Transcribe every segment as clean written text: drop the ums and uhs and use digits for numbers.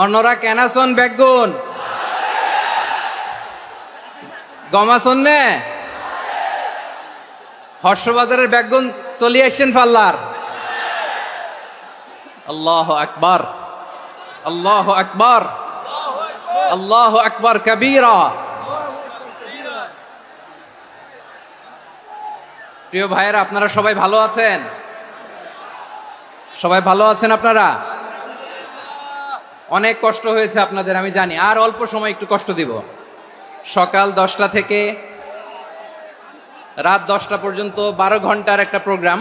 অন্যরা কেনাসন বেগুন গমাসন নে হর্ষবাজারের বেগুন চলি আসছেন ফাল্লার। আল্লাহ আকবার, আল্লাহ আকবার, আল্লাহ আকবার কবীরা। প্রিয় ভাইয়েরা, আপনারা সবাই ভালো আছেন? সবাই ভালো আছেন? আপনারা অনেক কষ্ট হয়েছে আপনাদের, আমি জানি। আর অল্প সময় একটু কষ্ট দিব। সকাল 10টা থেকে রাত 10টা পর্যন্ত 12 ঘন্টার একটা প্রোগ্রাম।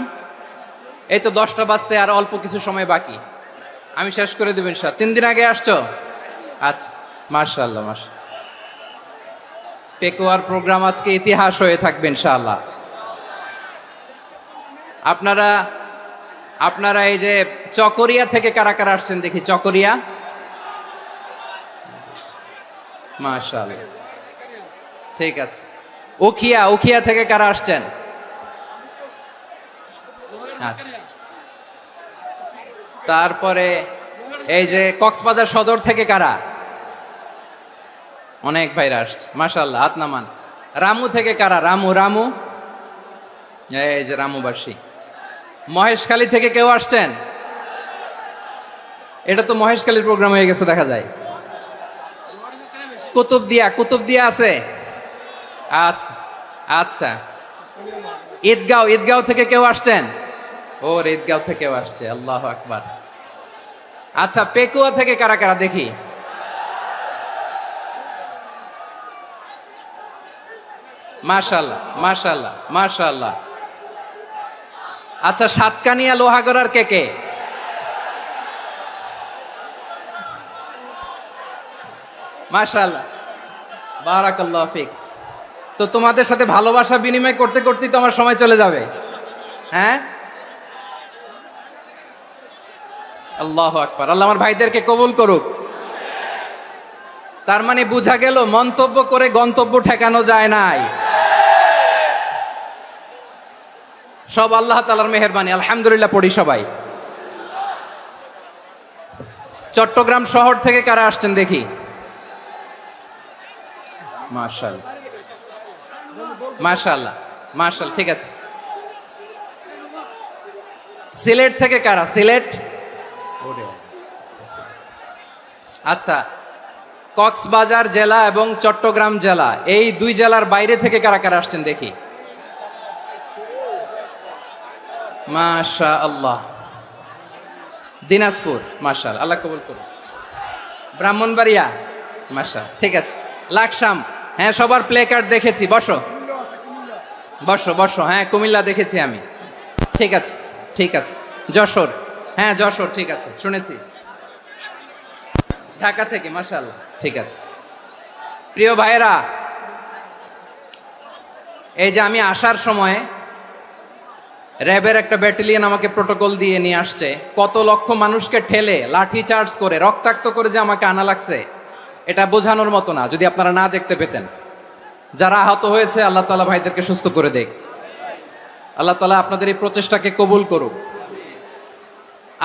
এই তো 10টা বাজতে আর অল্প কিছু সময় বাকি, আমি শেষ করে দেব ইনশাআল্লাহ। 3 দিন আগে আসছো? আচ্ছা, মাশাআল্লাহ মাশাআল্লাহ। পেকুয়ার প্রোগ্রাম আজকে ইতিহাস হয়ে থাকবে ইনশাআল্লাহ। আপনারা এই যে চকরিয়া থেকে কারা কারা আসছেন দেখি? চকরিয়া, মাশাআল্লাহ, ঠিক আছে। উখিয়া থেকে কারা আসছেন? আচ্ছা। তারপরে এই যে কক্সবাজার সদর থেকে কারা? অনেক ভাইরা আসছে, মাশাআল্লাহ, হাত নামান। রামু থেকে কারা? রামু, এই যে রামুবাসী। মহেশখালী থেকে কেউ আসছেন? এটা তো মহেশখালীর প্রোগ্রাম হয়ে গেছে দেখা যায়। কুতুবদিয়া আছে? আচ্ছা আচ্ছা। ঈদগাঁও থেকে কেউ আসছেন? ওর ঈদগাঁও থেকেও আসছে, আল্লাহু আকবার। আচ্ছা, পেকুয়া থেকে কারা কারা দেখি? মাশাআল্লাহ মাশাআল্লাহ মাশাআল্লাহ। আচ্ছা, সাতকানিয়া লোহাগড়ার কে? মাশাআল্লাহ, বারাকাল্লাহু ফিক। তো তোমাদের সাথে ভালোবাসা বিনিময় করতে করতেই তো আমার সময় চলে যাবে। হ্যাঁ, আল্লাহু আকবার। আল্লাহ আমার ভাইদেরকে কবুল করুক। তার মানে বোঝা গেল মন্তব্য করে গন্তব্য ঠেকানো যায় নাই। সব আল্লাহ তাআলার মেহেরবানি, আলহামদুলিল্লাহ পড়ি সবাই। চট্টগ্রাম শহর থেকে কারা আসছেন দেখি? মাশাআল্লাহ মাশাআল্লাহ মাশাআল্লাহ, ঠিক আছে। সিলেট থেকে কারা? সিলেট, আচ্ছা। কক্সবাজার জেলা এবং চট্টগ্রাম জেলা, এই দুই জেলার বাইরে থেকে কারা কারা আসছেন দেখি? মাশাআল্লাহ। দিনাজপুর, মাশাআল্লাহ, আল্লাহ কবুল করুন। ব্রাহ্মণবাড়িয়া, মাশাআল্লাহ, ঠিক আছে। লাকসাম, হ্যাঁ, সবার প্লে কার্ড দেখেছি। বসো বসো। হ্যাঁ, কুমিল্লা দেখেছি আমি, ঠিক আছে ঠিক আছে। যশোর, হ্যাঁ যশোর, ঠিক আছে, শুনেছি। ঢাকা থেকে, মাশাআল্লাহ, ঠিক আছে। প্রিয় ভাইয়েরা, এই যে আমি আসার সময় র্যাবের একটা ব্যাটালিয়ন আমাকে প্রোটোকল দিয়ে নিয়ে আসছে। কত লক্ষ মানুষকে ঠেলে লাঠি চার্জ করে রক্তাক্ত করে যে আমাকে আনা লাগছে, এটা বোঝানোর মতো না যদি আপনারা না দেখতে পেতেন। যারা আহত হয়েছে, আল্লাহ তাআলা ভাইদেরকে সুস্থ করে দেখ। আল্লাহ তাআলা আপনাদের এই প্রচেষ্টাকে কবুল করুক।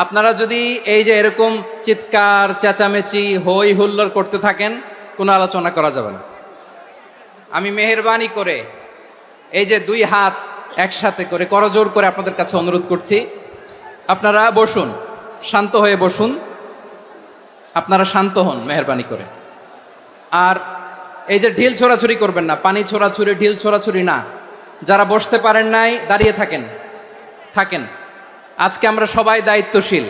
আপনারা যদি এই যে এরকম চিৎকার চেঁচামেচি হই হুল্লোড় করতে থাকেন, কোনো আলোচনা করা যাবে না। আমি মেহেরবানি করে এই যে দুই হাত একসাথে করে করজোড় করে আপনাদের কাছে অনুরোধ করছি, আপনারা বসুন, শান্ত হয়ে বসুন। আপনারা শান্ত হন মেহেরবানি করে। আর এই যে ঢিল ছোড়াছুরি করবেন না, পানি ছোড়াছুরি, ঢিল ছোড়াছুরি না। যারা বসতে পারেন নাই, দাঁড়িয়ে থাকেন। আজকে আমরা সবাই দায়িত্বশীল,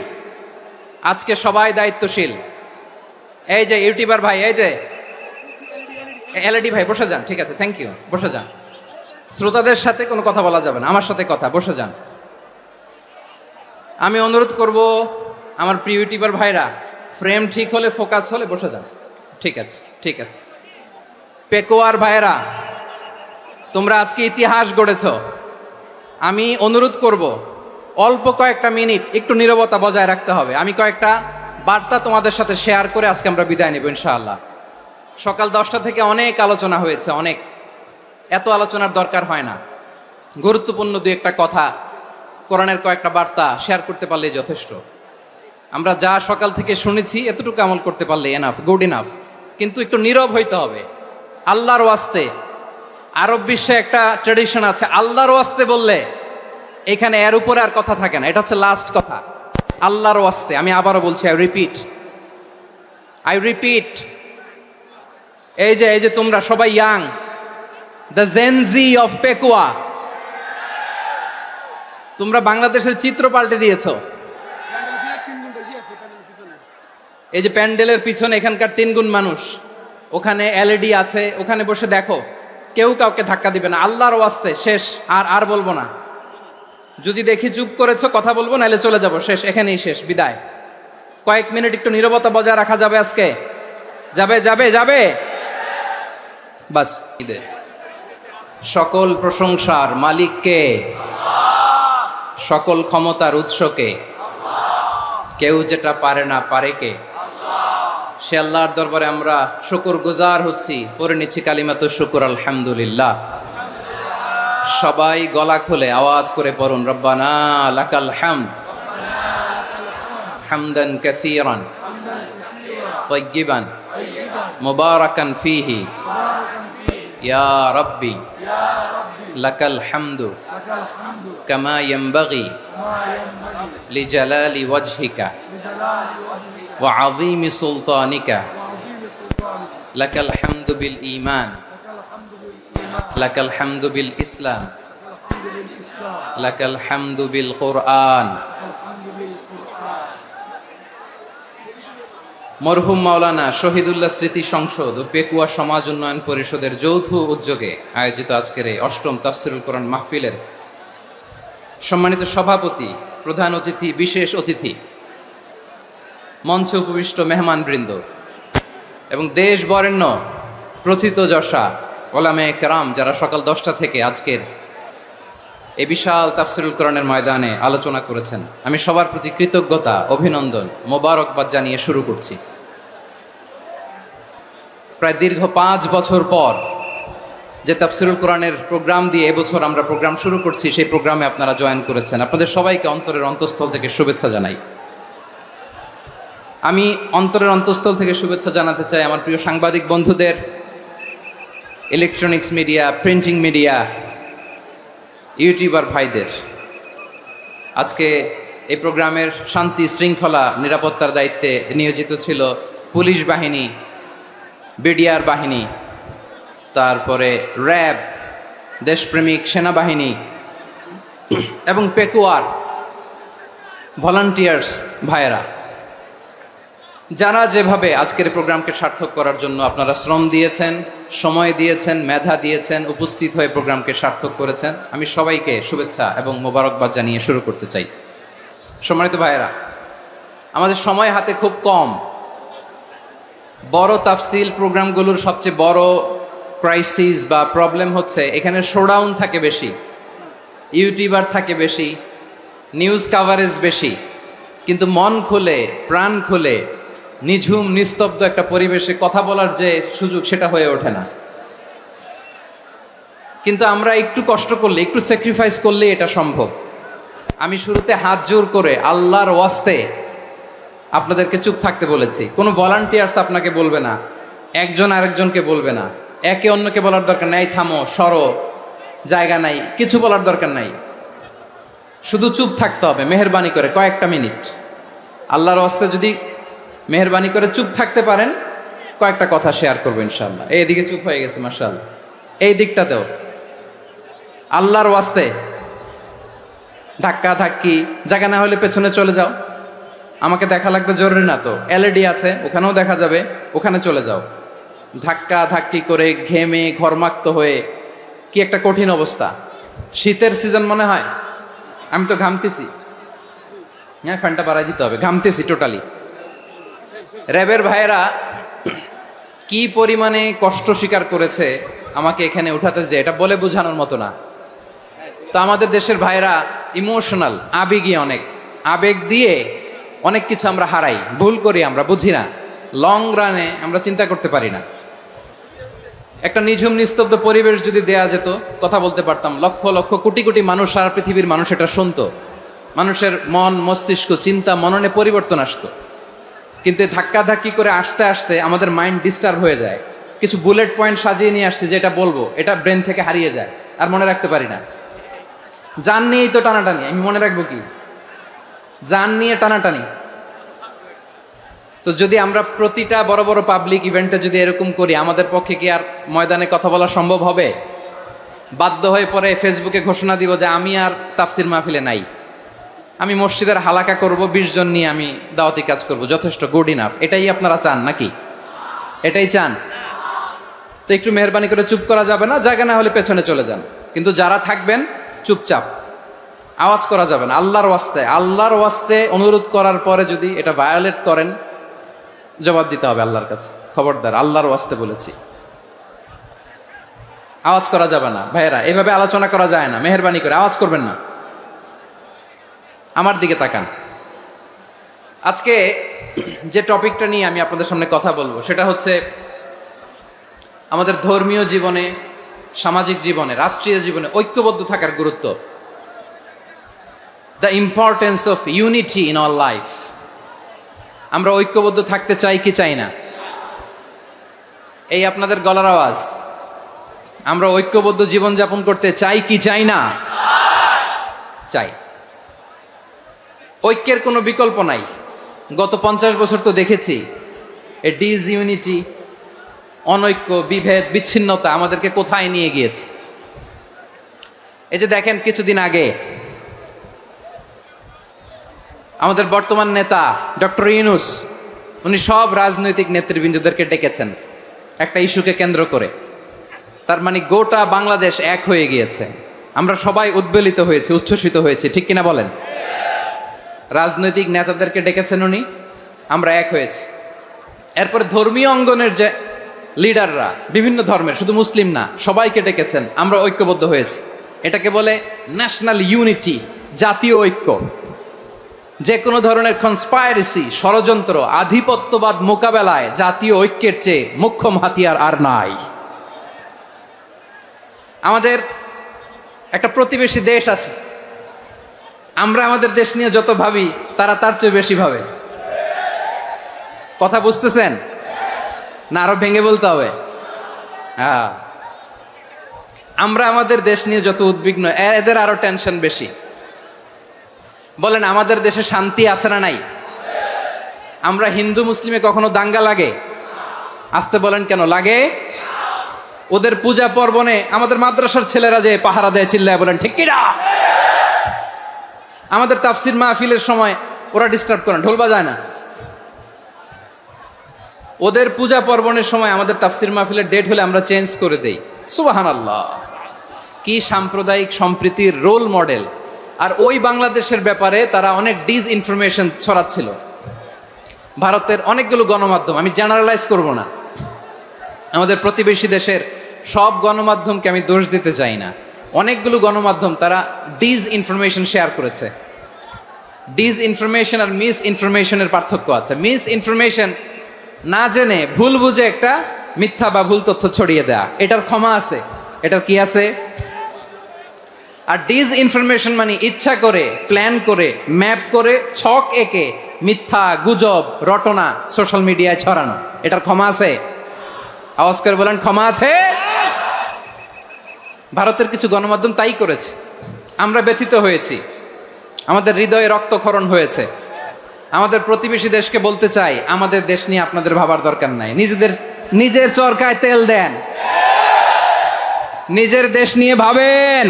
আজকে সবাই দায়িত্বশীল। এই যে ইউটিউবার ভাই, এই যে এলইডি ভাই, বসে যান, ঠিক আছে, থ্যাংক ইউ, বসে যান। শ্রোতাদের সাথে কোনো কথা বলা যাবে না, আমার সাথে কথা, বসে যান। আমি অনুরোধ করব আমার প্রিয় ইউটিউবার ভাইরা, ফ্রেম ঠিক হলে, ফোকাস হলে বসে যান, ঠিক আছে ঠিক আছে। পেকুয়ার ভাইরা, তোমরা আজকে ইতিহাস গড়েছ। আমি অনুরোধ করব অল্প কয়েকটা মিনিট একটু নীরবতা বজায় রাখতে হবে। আমি কয়েকটা বার্তা তোমাদের সাথে শেয়ার করে আজকে আমরা বিদায় নেব ইনশাআল্লাহ। সকাল 10টা থেকে অনেক আলোচনা হয়েছে, অনেক, এত আলোচনার দরকার হয় না। গুরুত্বপূর্ণ দুই একটা কথা, কোরআনের কয়েকটা বার্তা শেয়ার করতে পারলে যথেষ্ট। আমরা যা সকাল থেকে শুনেছি এতটুকু আমল করতে পারলে এনাফ, গুড ইনাফ। কিন্তু একটু নীরব হইতে হবে আল্লাহর ওয়াস্তে। আরব বিশ্বে একটা ট্রেডিশন আছে, আল্লাহর ওয়াস্তে বললে এখানে এর উপরে আর কথা থাকে না, এটা হচ্ছে লাস্ট কথা। আল্লাহর ওয়াস্তে, আমি আবারও বলছি, আই রিপিট, এই যে তোমরা সবাই young, the Gen Z of Pekua, তোমরা বাংলাদেশের চিত্র পাল্টে দিয়েছো। এই যে প্যান্ডেলের পিছনে এখানকার 3 গুণ মানুষ, ওখানে এলইডি আছে, ওখানে বসে দেখো, কেউ কাউকে ধাক্কা দিবে না। আল্লাহর ওয়াস্তে শেষ, আর বলবো না। যদি দেখি চুপ করেছো, কথা বলবো, নাহলে চলে যাব, শেষ, এখানেই শেষ, বিদায়। কয়েক মিনিট একটু নীরবতা বজায় রাখা যাবে আজকে? যাবে বাস। সকল প্রশংসার মালিককে, সকল ক্ষমতার উৎসকে, কেউ যেটা পারে না পারে কে? সে আল্লাহর দরবারে আমরা শুকরগুজার হচ্ছি, পড়ে নিচ্ছি কালিমাতু শুকর, আলহামদুলিল্লাহ। সবাই গলা খুলে আওয়াজ করে পড়ুন, রব্বানা লাকাল হামদ হামদান কাসীরান তাইয়্যিবান মুবারাকান ফীহি ইয়া রাব্বি লাকাল হামদু কামা ইয়ানবাগি লিজালালি ওয়াজহিকা ওয়া আযীমি সুলতানিকা লাকাল হামদু বিল ঈমান লাকাল হামদু বিল ইসলাম লাকাল হামদু বিল কুরআন। মরহুম মাওলানা শহীদুল্লাহ স্মৃতি সংসদ ও পেকুয়া সমাজ উন্নয়ন পরিষদের যৌথ উদ্যোগে আয়োজিত আজকের এই ৮ম তাফসীরুল কোরআন মাহফিলের সম্মানিত সভাপতি, প্রধান অতিথি, বিশেষ অতিথি, মঞ্চে উপবিষ্ট মেহমানবৃন্দ এবং দেশ বরেণ্য প্রথিতযশা ওলামায়ে কেরাম যারা সকাল 10টা থেকে আজকের এই বিশাল তাফসীরুল কোরআনের ময়দানে আলোচনা করেছেন, আমি সবার প্রতি কৃতজ্ঞতা, অভিনন্দন, মোবারকবাদ জানিয়ে শুরু করছি। প্রায় দীর্ঘ 5 বছর পর যে তাফসীরুল কোরআনের প্রোগ্রাম দিয়ে এবছর আমরা প্রোগ্রাম শুরু করছি, সেই প্রোগ্রামে আপনারা জয়েন করেছেন। আপনাদের সবাইকে অন্তরের অন্তঃস্থল থেকে শুভেচ্ছা জানাই। আমি অন্তরের অন্তঃস্থল থেকে শুভেচ্ছা জানাতে চাই আমার প্রিয় সাংবাদিক বন্ধুদের, electronics media, printing media, YouTuber ভাইদের। আজকে এই প্রোগ্রামের শান্তি শৃঙ্খলা নিরাপত্তার দায়িত্বে নিয়োজিত ছিল পুলিশ বাহিনী, বিডিআর বাহিনী, তারপরে র্যাব, দেশপ্রেমিক সেনাবাহিনী এবং পেকুয়ার ভলান্টিয়ার্স ভাইয়েরা, যারা যেভাবে আজকের প্রোগ্রামকে সার্থক করার জন্য আপনারা শ্রম দিয়েছেন, সময় দিয়েছেন, মেধা দিয়েছেন, উপস্থিত হয়ে প্রোগ্রামকে সার্থক করেছেন, আমি সবাইকে শুভেচ্ছা এবং মোবারকবাদ জানিয়ে শুরু করতে চাই। সম্মানিত ভাইয়েরা, আমাদের সময় হাতে খুব কম। বড় তাফসীল প্রোগ্রামগুলোর সবচেয়ে বড় ক্রাইসিস বা প্রবলেম হচ্ছে এখানে শোডাউন থাকে বেশি, ইউটিউবার থাকে বেশি, নিউজ কাভারেজ বেশি, কিন্তু মন খুলে, প্রাণ খুলে, নিঝুম নিস্তব্ধ একটা পরিবেশে কথা বলার যে সুযোগ, সেটা হয়ে ওঠে না। কিন্তু আমরা একটু কষ্ট করলে, একটু স্যাক্রিফাইস করলে এটা সম্ভব। আমি শুরুতে হাত জোর করে আল্লাহর ওয়াস্তে আপনাদেরকে চুপ থাকতে বলেছি। কোনো ভলান্টিয়ার্স আপনাকে বলবে না, একজন আরেকজনকে বলবে না, একে অন্যকে বলার দরকার নাই, থামো, সরো, জায়গা নাই, কিছু বলার দরকার নাই। শুধু চুপ থাকতে হবে মেহেরবানি করে কয়েকটা মিনিট। আল্লাহর ওয়াস্তে যদি মেহেরবানি করে চুপ থাকতে পারেন, কয়েকটা কথা শেয়ার করবো ইনশাআল্লাহ। এইদিকে চুপ হয়ে গেছে মাশাআল্লাহ, এই দিকটাতেও আল্লাহর ওয়াস্তে ধাক্কা ধাক্কি, জায়গা না হলে পেছনে চলে যাও, আমাকে দেখা লাগবে জরুরি না তো, এলইডি আছে ওখানেও দেখা যাবে, ওখানে চলে যাও। ধাক্কা ধাক্কি করে ঘেমে ঘরমাক্ত হয়ে কি একটা কঠিন অবস্থা। শীতের সিজন মনে হয়, আমি তো ঘামতেছি, হ্যাঁ ফ্যানটা বাড়াই দিতে হবে, ঘামতেছি টোটালি। র্যাবের ভাইয়েরা কি পরিমাণে কষ্ট স্বীকার করেছে আমাকে এখানে উঠাতে, যে এটা বলে বোঝানোর মতো না। তো আমাদের দেশের ভাইয়েরা ইমোশনাল, আবেগী, অনেক আবেগ দিয়ে অনেক কিছু আমরা হারাই, ভুল করি, আমরা বুঝি না, লং রানে আমরা চিন্তা করতে পারি না। একটা নিঝুম নিস্তব্ধ পরিবেশ যদি দেয়া যেত, কথা বলতে পারতাম, লক্ষ লক্ষ কোটি কোটি মানুষ, সারা পৃথিবীর মানুষ এটা শুনতো, মানুষের মন মস্তিষ্ক চিন্তা মননে পরিবর্তন আসতো। কিন্তু ধাক্কাধাক্কি করে আসতে আসতে আমাদের মাইন্ড ডিস্টার্ব হয়ে যায়। কিছু বুলেট পয়েন্ট সাজিয়ে নিয়ে আসছে, যেটা বলবো এটা ব্রেন থেকে হারিয়ে যায়, আর মনে রাখতে পারি না। জান নিয়েই তো টানাটানি, আমি মনে রাখবো কি? জান নিয়ে টানাটানি। তো যদি আমরা প্রতিটা বড় বড় পাবলিক ইভেন্টে যদি এরকম করি, আমাদের পক্ষে কি আর ময়দানে কথা বলা সম্ভব হবে? বাধ্য হয়ে পরে ফেসবুকে ঘোষণা দিব যে আমি আর তাফসির মাহফিলে নাই, আমি মসজিদের হালাকা করব, 20 জন নিয়ে আমি দাওয়াতি কাজ করব, যথেষ্ট, গুড ইনাফ। এটাই আপনারা চান নাকি? এটাই চান? তো একটু মেহরবানি করে চুপ করা যাবে না? জায়গা না হলে পেছনে চলে যান, কিন্তু যারা থাকবেন চুপচাপ, আওয়াজ করা যাবে না। আল্লাহর ওয়াস্তে অনুরোধ করার পরে যদি এটা ভায়োলেট করেন, জবাব দিতে হবে আল্লাহর কাছে। খবরদার, আল্লাহর ওয়াস্তে বলেছি, আওয়াজ করা যাবে না। ভাইয়েরা, এভাবে আলোচনা করা যায় না, মেহরবানি করে আওয়াজ করবেন না। আমার দিকে তাকান। আজকে যে টপিকটা নিয়ে আমি আপনাদের সামনে কথা বলবো সেটা হচ্ছে আমাদের ধর্মীয় জীবনে, সামাজিক জীবনে, রাষ্ট্রীয় জীবনে ঐক্যবদ্ধ থাকার গুরুত্ব। The importance of unity in our life. আমরা ঐক্যবদ্ধ থাকতে চাই কি চাই না? এই আপনাদের গলার আওয়াজ। আমরা ঐক্যবদ্ধ জীবনযাপন করতে চাই কি চাই না? চাই। ঐক্যের কোনো বিকল্প নাই। গত 50 বছর তো দেখেছি এ ডিসইউনিটি, অনৈক্য, বিভেদ, বিচ্ছিন্নতা আমাদেরকে কোথায় নিয়ে গিয়েছে। এই যে দেখেন, কিছুদিন আগে আমাদের বর্তমান নেতা ডক্টর ইউনূস, উনি সব রাজনৈতিক নেতৃবৃন্দদেরকে ডেকেছেন একটা ইস্যুকে কেন্দ্র করে। তার মানে গোটা বাংলাদেশ এক হয়ে গিয়েছে। আমরা সবাই উদ্বেলিত হয়েছি, উচ্ছ্বসিত হয়েছি, ঠিক কিনা বলেন? রাজনৈতিক নেতাদেরকে ডেকেছেন উনি, আমরা এক হয়েছি। এরপরে ধর্মীয় অঙ্গনের যে লিডাররা, বিভিন্ন ধর্মের, শুধু মুসলিম না, সবাইকে ডেকেছেন, আমরা ঐক্যবদ্ধ হয়েছি। এটাকে বলে ন্যাশনাল ইউনিটি, জাতীয় ঐক্য। যে কোনো ধরনের কনস্পাইরেসি, ষড়যন্ত্র, আধিপত্যবাদ মোকাবেলায় জাতীয় ঐক্যের চেয়ে মোক্ষম হাতিয়ার আর নাই। আমাদের একটা প্রতিবেশী দেশ আছে, আমরা আমাদের দেশ নিয়ে যত ভাবি তারা তার চেয়ে বেশি ভাবে। কথা বুঝতেছেন না? আরো ভেঙে বলতে হবে। হ্যাঁ, আমরা আমাদের দেশ নিয়ে যত উদ্বিগ্ন, এদের আরো টেনশন বেশি। বলেন, আমাদের দেশে শান্তি আছে না নাই? আমরা হিন্দু মুসলিমে কখনো দাঙ্গা লাগে? আসতে বলেন, কেন লাগে? ওদের পূজা পার্বণে আমাদের মাদ্রাসার ছেলেরা যে পাহারা দেয়, চিল্লায় বলেন ঠিক কিনা? আমাদের তাফসির মাহফিলের সময় ওরা ডিস্টার্ব করেন, ঢোল বাজায় না। ওদের পূজা পার্বণের সময় আমাদের তাফসির মাহফিলের ডেট হলে আমরা চেঞ্জ করে দেই। সুবহানাল্লাহ, কি সাম্প্রদায়িক সম্প্রীতির রোল মডেল। আর ওই বাংলাদেশের ব্যাপারে তারা অনেক ডিসইনফরমেশন ছড়াচ্ছিল। ভারতের অনেকগুলো গণমাধ্যম, আমি জেনারেলাইজ করব না, আমাদের প্রতিবেশী দেশের সব গণমাধ্যমকে আমি দোষ দিতে চাই না, অনেকগুলো গণমাধ্যম তারা ডিসইনফরমেশন শেয়ার করেছে। ডিসইনফরমেশন আর মিস ইনফরমেশনের পার্থক্য আছে। মিস ইনফরমেশন না জেনে ভুল বুঝে একটা মিথ্যা বা ভুল তথ্য ছড়িয়ে দেয়া, এটার ক্ষমা আছে, এটার কি আছে? আর ডিসইনফরমেশন মানে ইচ্ছা করে, প্ল্যান করে, ম্যাপ করে, ছক এঁকে মিথ্যা, গুজব, রটনা সোশ্যাল মিডিয়ায় ছড়ানো, এটার ক্ষমা আছে? আওয়াজ করে বলেন, ক্ষমা আছে? ভারতের কিছু গণমাধ্যম তাই করেছে, আমরা ব্যথিত হয়েছি, আমাদের হৃদয়ে রক্তক্ষরণ হয়েছে। আমাদের প্রতিবেশী দেশকে বলতে চাই, আমাদের দেশ নিয়ে আপনাদের ভাবার দরকার নাই, নিজের চরকায় তেল দেন, নিজের দেশ নিয়ে ভাবেন।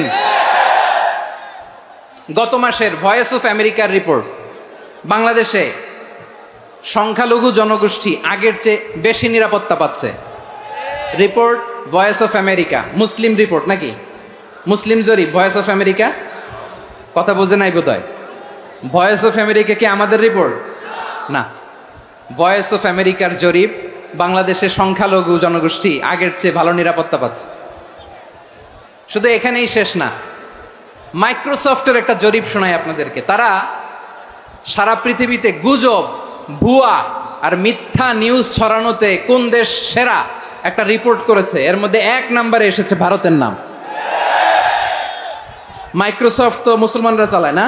গত মাসের ভয়েস অফ আমেরিকার রিপোর্ট, বাংলাদেশে সংখ্যালঘু জনগোষ্ঠী আগের চেয়ে বেশি নিরাপত্তা পাচ্ছে। Report voice of America, Muslim report নাকি? মুসলিম জরিপ, ভয়েস অফ আমেরিকা। কথা বোঝে নাই বোধহয়। ভয়েস অফ আমেরিকা কি আমাদের রিপোর্ট? না, ভয়েস অফ আমেরিকার জরিপ, বাংলাদেশের সংখ্যালঘু জনগোষ্ঠী আগের চেয়ে ভালো নিরাপত্তা পাচ্ছে। শুধু এখানেই শেষ না, মাইক্রোসফটের একটা জরিপ শোনাই আপনাদেরকে। তারা সারা পৃথিবীতে গুজব, ভুয়া আর মিথ্যা নিউজ ছড়ানোতে কোন দেশ সেরা একটা রিপোর্ট করেছে। এর মধ্যে 1 নম্বরে এসেছে ভারতের নাম। মাইক্রোসফট তো মুসলমানরা চালায় না,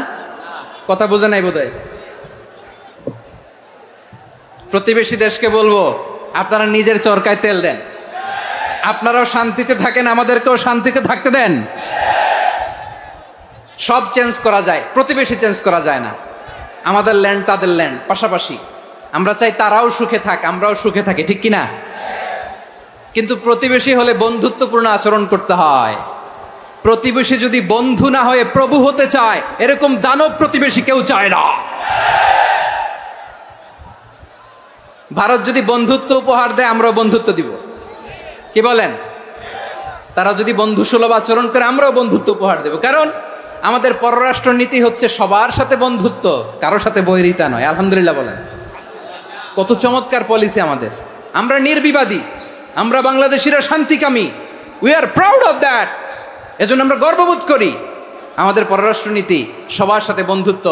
কথা বোঝে নাই বোধহয়। প্রতিবেশী দেশকে বলবো, আপনারা নিজের চরকায় তেল দেন, আপনারাও শান্তিতে থাকেন, আমাদেরকেও শান্তিতে থাকতে দেন। সব চেঞ্জ করা যায়, প্রতিবেশী চেঞ্জ করা যায় না। আমাদের ল্যান্ড তাদের ল্যান্ড পাশাপাশি, আমরা চাই তারাও সুখে থাক, আমরাও সুখে থাকি, ঠিক কিনা? কিন্তু প্রতিবেশী হলে বন্ধুত্বপূর্ণ আচরণ করতে হয়। প্রতিবেশী যদি বন্ধু না হয়ে প্রভু হতে চায়, এরকম দানব প্রতিবেশী কেউ চায় না। ভারত যদি বন্ধুত্ব উপহার দেয়, আমরাও বন্ধুত্ব দিব, কি বলেন? তারা যদি বন্ধুসুলভ আচরণ করে, আমরাও বন্ধুত্ব উপহার দেব। কারণ আমাদের পররাষ্ট্র নীতি হচ্ছে সবার সাথে বন্ধুত্ব, কারো সাথে বৈরিতা নয়। আলহামদুলিল্লাহ বলেন, কত চমৎকার পলিসি আমাদের। আমরা নির্বিবাদী, আমরা বাংলাদেশিরা শান্তিকামী, we are proud of that. এজন্য আমরা গর্ববোধ করি। আমাদের পররাষ্ট্র নীতি সবার সাথে বন্ধুত্ব,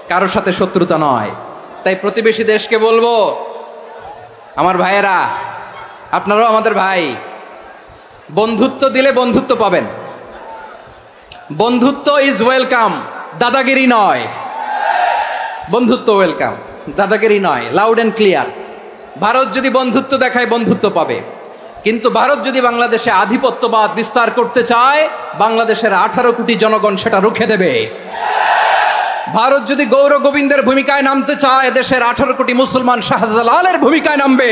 কারোর সাথে শত্রুতা নয়। তাই প্রতিবেশী দেশকে বলবো, আমার ভাইয়েরা, আপনারাও আমাদের ভাই, বন্ধুত্ব দিলে বন্ধুত্ব পাবেন। বন্ধুত্ব ইজ ওয়েলকাম, দাদাগিরি নয়। বন্ধুত্ব ওয়েলকাম, দাদাগিরি নয়, লাউড এন্ড ক্লিয়ার। ভারত যদি বন্ধুত্ব দেখায়, বন্ধুত্ব পাবে। কিন্তু ভারত যদি বাংলাদেশে আধিপত্যবাদ বিস্তার করতে চায়, বাংলাদেশের 18 কোটি জনগণ সেটা রুখে দেবে। ভারত যদি গৌর গোবিন্দের ভূমিকায় নামতে চায়, দেশের 18 কোটি মুসলমান শাহজালালের ভূমিকায় নামবে।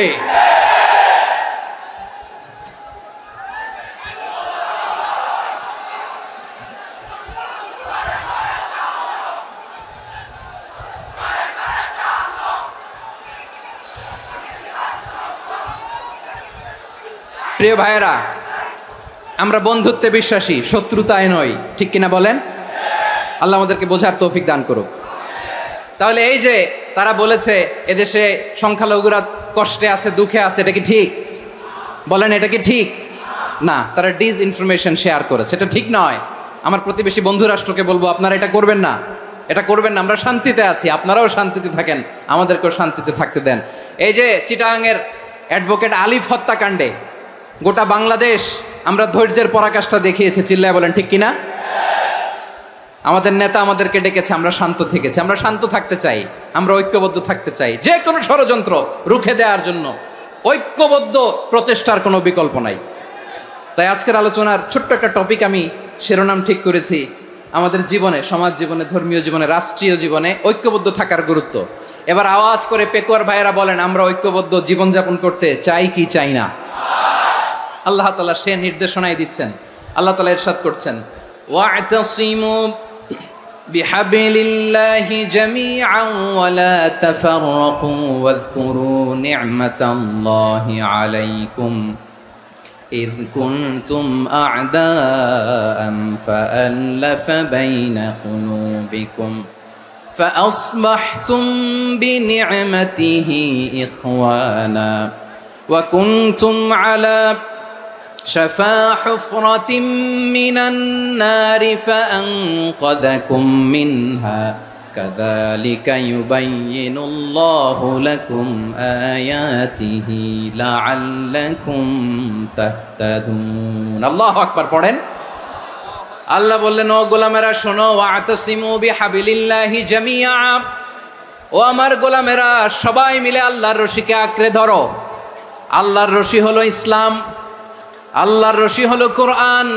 প্রিয় ভাইয়েরা, আমরা বন্ধুত্বে বিশ্বাসী, শত্রুতায় নয়, ঠিক কিনা বলেন? আল্লাহ আমাদেরকে বোঝার তৌফিক দান করুক। তাহলে এই যে তারা বলেছে এদেশে সংখ্যালঘুরা কষ্টে আছে, দুঃখে আছে, এটা কি ঠিক? বলেন, এটা কি ঠিক? না, তারা ডিস ইনফরমেশন শেয়ার করেছে, এটা ঠিক নয়। আমার প্রতিবেশী বন্ধু রাষ্ট্রকে বলবো, আপনারা এটা করবেন না, এটা করবেন না। আমরা শান্তিতে আছি, আপনারাও শান্তিতে থাকেন, আমাদেরকেও শান্তিতে থাকতে দেন। এই যে চিটাগাংয়ের অ্যাডভোকেট আলিফ হত্যাকাণ্ডে গোটা বাংলাদেশ আমরা ধৈর্যের পরাকাষ্ঠা দেখিয়েছে, চিল্লায় বলেন ঠিক কিনা? আমাদের নেতা আমাদেরকে ডেকেছে, আমরা শান্ত থেকেছি। আমরা শান্ত থাকতে চাই, আমরা ঐক্যবদ্ধ থাকতে চাই। যে কোনো ষড়যন্ত্র রুখে দেওয়ার জন্য ঐক্যবদ্ধ প্রচেষ্টার কোনো বিকল্প নাই। তাই আজকের আলোচনার ছোট্ট একটা টপিক আমি শিরোনাম ঠিক করেছি, আমাদের জীবনে, সমাজ জীবনে, ধর্মীয় জীবনে, রাষ্ট্রীয় জীবনে ঐক্যবদ্ধ থাকার গুরুত্ব। এবার আওয়াজ করে পেকুয়ার ভাইয়েরা বলেন, আমরা ঐক্যবদ্ধ জীবনযাপন করতে চাই কি চাই না? আল্লাহ তাআলা সে নির্দেশনাই দিচ্ছেন। আল্লাহ তাআলা ইরশাদ করছেন, ওয়া'তাসিমু বিহাবলিল্লাহি জামিআন ওয়া লা তাফাররাকু ওয়াযকুরু নি'মাতাল্লাহি আলাইকুম إذ كنتم أعداء فألف بين قلوبكم فأصبحتم بنعمته إخوانا وكنتم على شفا حفرة من النار فأنقذكم منها كذلك يبين الله لكم آياته لعلكم تهتدون الله أكبر পড়েন। আল্লাহ বললেন, ও গোলামেরা শোনো, ওয়া'তাসিমু বিহাবিলিল্লাহি জামিআ, ও আমার গোলামেরা সবাই মিলে আল্লাহর রশিকে আঁকড়ে ধরো। আল্লাহর রশি হলো ইসলাম, আল্লাহর রশি হলো কোরআন।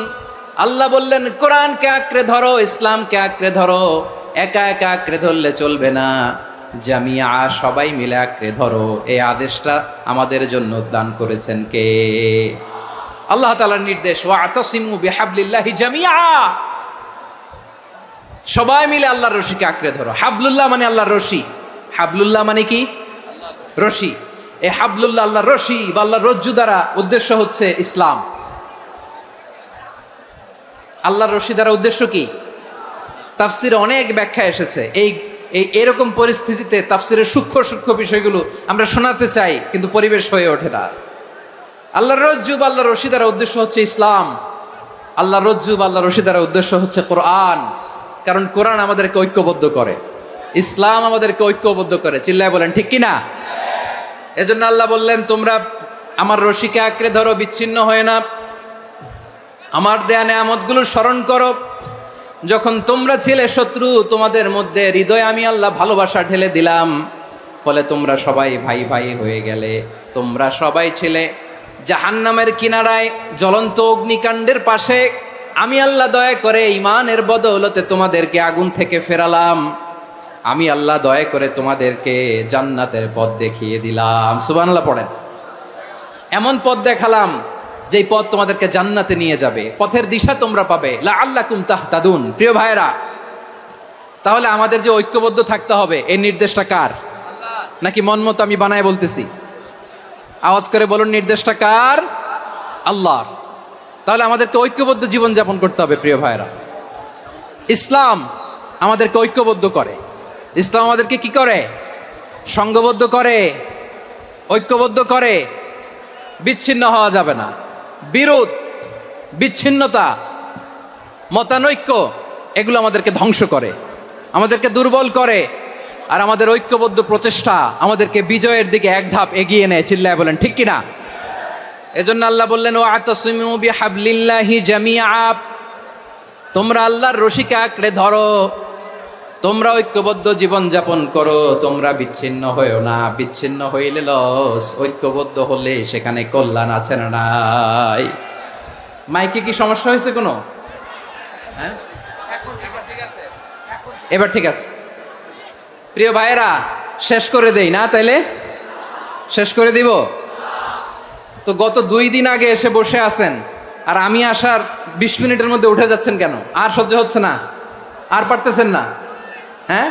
আল্লাহ বললেন, কোরআনকে আঁকড়ে ধরো, ইসলামকে আঁকড়ে ধরো। একা একা আঁকড়ে ধরলে চলবে না, জামিয়া, সবাই মিলে আঁকড়ে ধরো। এই আদেশটা আমাদের জন্য দান করেছেন কে? আল্লাহ তাআলার নির্দেশ, ওয়া'তাসিমু বিহাবলিল্লাহি জামিআ, সবাই মিলে আল্লাহর রশিকে আঁকড়ে ধরো। হাবলুল্লাহ মানে আল্লাহর রশি। হাবলুল্লাহ মানে কি? রশি। এই হাবলুল্লাহ, আল্লাহর রশি বা আল্লাহর রজ্জু দ্বারা উদ্দেশ্য হচ্ছে ইসলাম। আল্লাহর রশি দ্বারা উদ্দেশ্য কি? তাফসিরে অনেক ব্যাখ্যা এসেছে। এরকম পরিস্থিতিতে তাফসিরের সূক্ষ্ম সূক্ষ্ম বিষয়গুলো আমরা শোনাতে চাই, কিন্তু পরিবেশ হয়ে ওঠে না। আল্লাহর রজ্জু বা আল্লাহর রশি দ্বারা উদ্দেশ্য হচ্ছে ইসলাম। আল্লাহর রজ্জু বা আল্লাহর রশি দ্বারা উদ্দেশ্য হচ্ছে কোরআন। কারণ কোরআন আমাদেরকে ঐক্যবদ্ধ করে, ইসলাম আমাদেরকে ঐক্যবদ্ধ করে। চিল্লায় বলেন ঠিক কিনা? এজন্য আল্লাহ বললেন, তোমরা আমার রশিকে আঁকড়ে ধরো, বিচ্ছিন্ন হয়ে না, আমার দেয়া নেয়ামতগুলো স্মরণ করো। যখন তোমরা ছিলে শত্রু, তোমাদের মধ্যে হৃদয়ে আমি আল্লাহ ভালোবাসা ঢেলে দিলাম, ফলে তোমরা সবাই ভাই ভাই হয়ে গেলে। তোমরা সবাই ছিলে জাহান্নামের কিনারায় জ্বলন্ত অগ্নিকাণ্ডের পাশে, আমি আল্লাহ দয়া করে ঈমানের বদৌলতে তোমাদেরকে আগুন থেকে ফেরালাম। আমি আল্লাহ দয়া করে তোমাদেরকে জান্নাতের পথ দেখিয়ে দিলাম। সুবহানাল্লাহ পড়েন। এমন পথ দেখালাম যেই পথ তোমাদেরকে জান্নাতে নিয়ে যাবে, পথের দিশা তোমরা পাবে। লাআল্লাকুম তাহতাদুন। প্রিয় ভাইরা, তাহলে আমাদের যে ঐক্যবদ্ধ থাকতে হবে, এই নির্দেশটা কার? নাকি মন মতো আমি বানায় বলতেছি? আওয়াজ করে বলুন, নির্দেশটা কার? আল্লাহর। তাহলে আমাদেরকে ঐক্যবদ্ধ জীবন যাপন করতে হবে। প্রিয় ভাইরা, ইসলাম আমাদেরকে ঐক্যবদ্ধ করে। ইসলাম আমাদেরকে কি করে? সংঘবদ্ধ করে, ঐক্যবদ্ধ করে। বিচ্ছিন্ন হওয়া যাবে না। বিরোধ, বিচ্ছিন্নতা, মতানৈক্য, এগুলো আমাদেরকে ধ্বংস করে, আমাদেরকে দুর্বল করে। আর আমাদের ঐক্যবদ্ধ প্রচেষ্টা আমাদেরকে বিজয়ের দিকে এক ধাপ এগিয়ে নেয়। চিল্লায় বলেন ঠিক কিনা? এজন্য আল্লাহ বললেন, ওয়াতাসিমু বিহাবলিল্লাহি জামিআ। তোমরা আল্লাহর রশিকে আঁকড়ে ধরো, তোমরা ঐক্যবদ্ধ জীবন যাপন করো, তোমরা বিচ্ছিন্ন হয়েও না। বিচ্ছিন্ন হইলে লস, ঐক্যবদ্ধ হলে সেখানে কল্যাণ আছে না নাই? মাইকে কি সমস্যা হয়েছে কোনো? হ্যাঁ, এবার ঠিক আছে। প্রিয় ভাইয়েরা, শেষ করে দেই না? তাইলে শেষ করে দিব তো। গত 2 দিন আগে এসে বসে আছেন, আর আমি আসার 20 মিনিটের মধ্যে উঠে যাচ্ছেন কেন? আর সহ্য হচ্ছে না? আর পারতেছেন না? হ্যাঁ,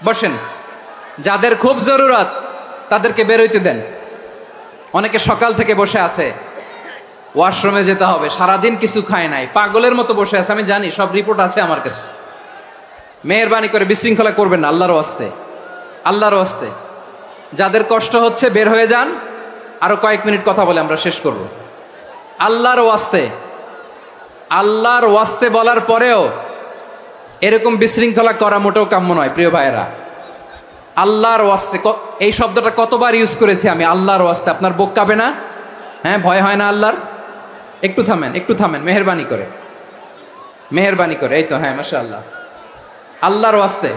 বসেন। যাদের খুব জরুরত তাদেরকে বের হইতে দেন। অনেকে সকাল থেকে বসে আছে, ওয়াশরুমে যেতে হবে, সারাদিন কিছু খায় নাই, পাগলের মতো বসে আছে। আমি জানি, সব রিপোর্ট আছে আমার কাছে। মেহেরবানি করে বিশৃঙ্খলা করবেন না, আল্লাহর ওয়াস্তে, আল্লাহর ওয়াস্তে। যাদের কষ্ট হচ্ছে বের হয়ে যান। আরো কয়েক মিনিট কথা বলে আমরা শেষ করব। আল্লাহর ওয়াস্তে, আল্লাহর ওয়াস্তে বলার পরেও এরকম বিশৃঙ্খলা করা মোটেও কাম্য নয়। প্রিয় ভাইয়েরা, আল্লাহর ওয়াস্তে, এই শব্দটা কতবার ইউজ করেছি আমি, আল্লাহর ওয়াস্তে। আপনার বুক কাঁপে না? হ্যাঁ, ভয় হয় না আল্লাহর? একটু থামেন, একটু থামেন, মেহেরবানি করে, মেহেরবানি করে। এই তো, হ্যাঁ, মাশাআল্লাহ। আল্লাহর ওয়াস্তে